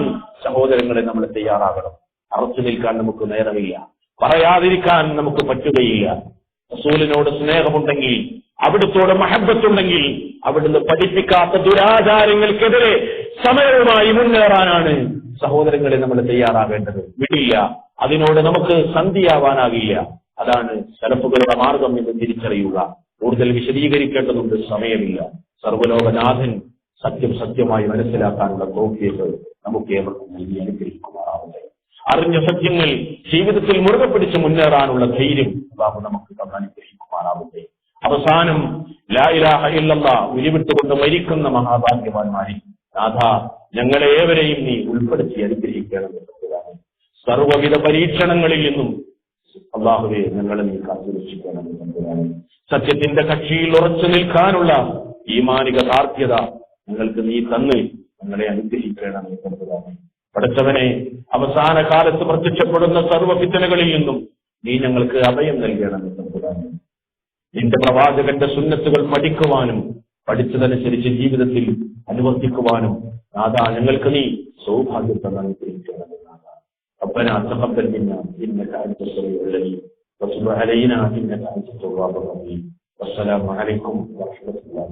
സഹോദരങ്ങളെ നമ്മൾ തയ്യാറാകണം. അറച്ചു നിൽക്കാൻ നമുക്ക് നേരമില്ല, പറയാതിരിക്കാൻ നമുക്ക് പറ്റുകയില്ല. റസൂലിനോട് സ്നേഹമുണ്ടെങ്കിൽ, അവിടുത്തോട് മഹബ്ബത്തുണ്ടെങ്കിൽ, അവിടുന്ന് പഠിപ്പിക്കാത്ത ദുരാചാരങ്ങൾക്കെതിരെ സമരവുമായി മുന്നേറാനാണ് സഹോദരങ്ങളെ നമ്മൾ തയ്യാറാവേണ്ടത്. വിടില്ല, അതിനോട് നമുക്ക് സന്ധിയാവാനാകില്ല. അതാണ് സലഫുകളുടെ മാർഗം എന്ന് തിരിച്ചറിയുക. കൂടുതൽ വിശദീകരിക്കേണ്ടതുണ്ട്, സമയമില്ല. സർവ്വലോകനാഥൻ സത്യം സത്യമായി മനസ്സിലാക്കാനുള്ള തൗഫീഖ് നമുക്ക് ഏവർക്കും നൽകി അനുഗ്രഹിക്കുമാറാവട്ടെ. അറിഞ്ഞ സത്യങ്ങൾ ജീവിതത്തിൽ മുറുകെ പിടിച്ച് മുന്നേറാനുള്ള ധൈര്യം അല്ലാഹു നമുക്ക് അനുഗ്രഹിക്കുമാറാവട്ടെ. അവസാനം ലാ ഇലാഹ ഇല്ലല്ലാഹ് ഉരുവിട്ടുകൊണ്ട് മരിക്കുന്ന മഹാഭാഗ്യവാന്മാരിൽ നാഥ ഞങ്ങളെ ഏവരെയും നീ ഉൾപ്പെടുത്തി അനുഗ്രഹിക്കണമെന്നുള്ളതാണ്. സർവ്വവിധ പരീക്ഷണങ്ങളിൽ നിന്നും അല്ലാഹുവേ ഞങ്ങളെ നീ കാത്തുരക്ഷിക്കണമെന്നുള്ളതാണ്. സത്യത്തിന്റെ കക്ഷിയിൽ ഉറച്ചു നിൽക്കാനുള്ള ഈമാനിക സാധ്യത ഞങ്ങൾക്ക് നീ തന്ന് ഞങ്ങളെ അനുഗ്രഹിക്കണമെന്നുള്ളതാണ്. പടച്ചവനെ, അവസാന കാലത്ത് പ്രത്യക്ഷപ്പെടുന്ന സർവ്വ ഫിത്നകളിൽ നിന്നും നീ ഞങ്ങൾക്ക് അഭയം നൽകണമെന്നുള്ളതാണ്. നിന്റെ പ്രവാചകന്റെ സുന്നത്തുകൾ പഠിക്കുവാനും പഠിച്ചതനുസരിച്ച് ജീവിതത്തിൽ അനുവർത്തിക്കുവാനും നാഥാ ഞങ്ങൾക്ക് നീ സൗഭാഗ്യം തന്നെ അനുഗ്രഹിക്കണമെന്നാണ്. ربنا تقبل منا انك انت السميع العليم وتب علينا انك انت التواب الرحيم. والسلام عليكم ورحمه الله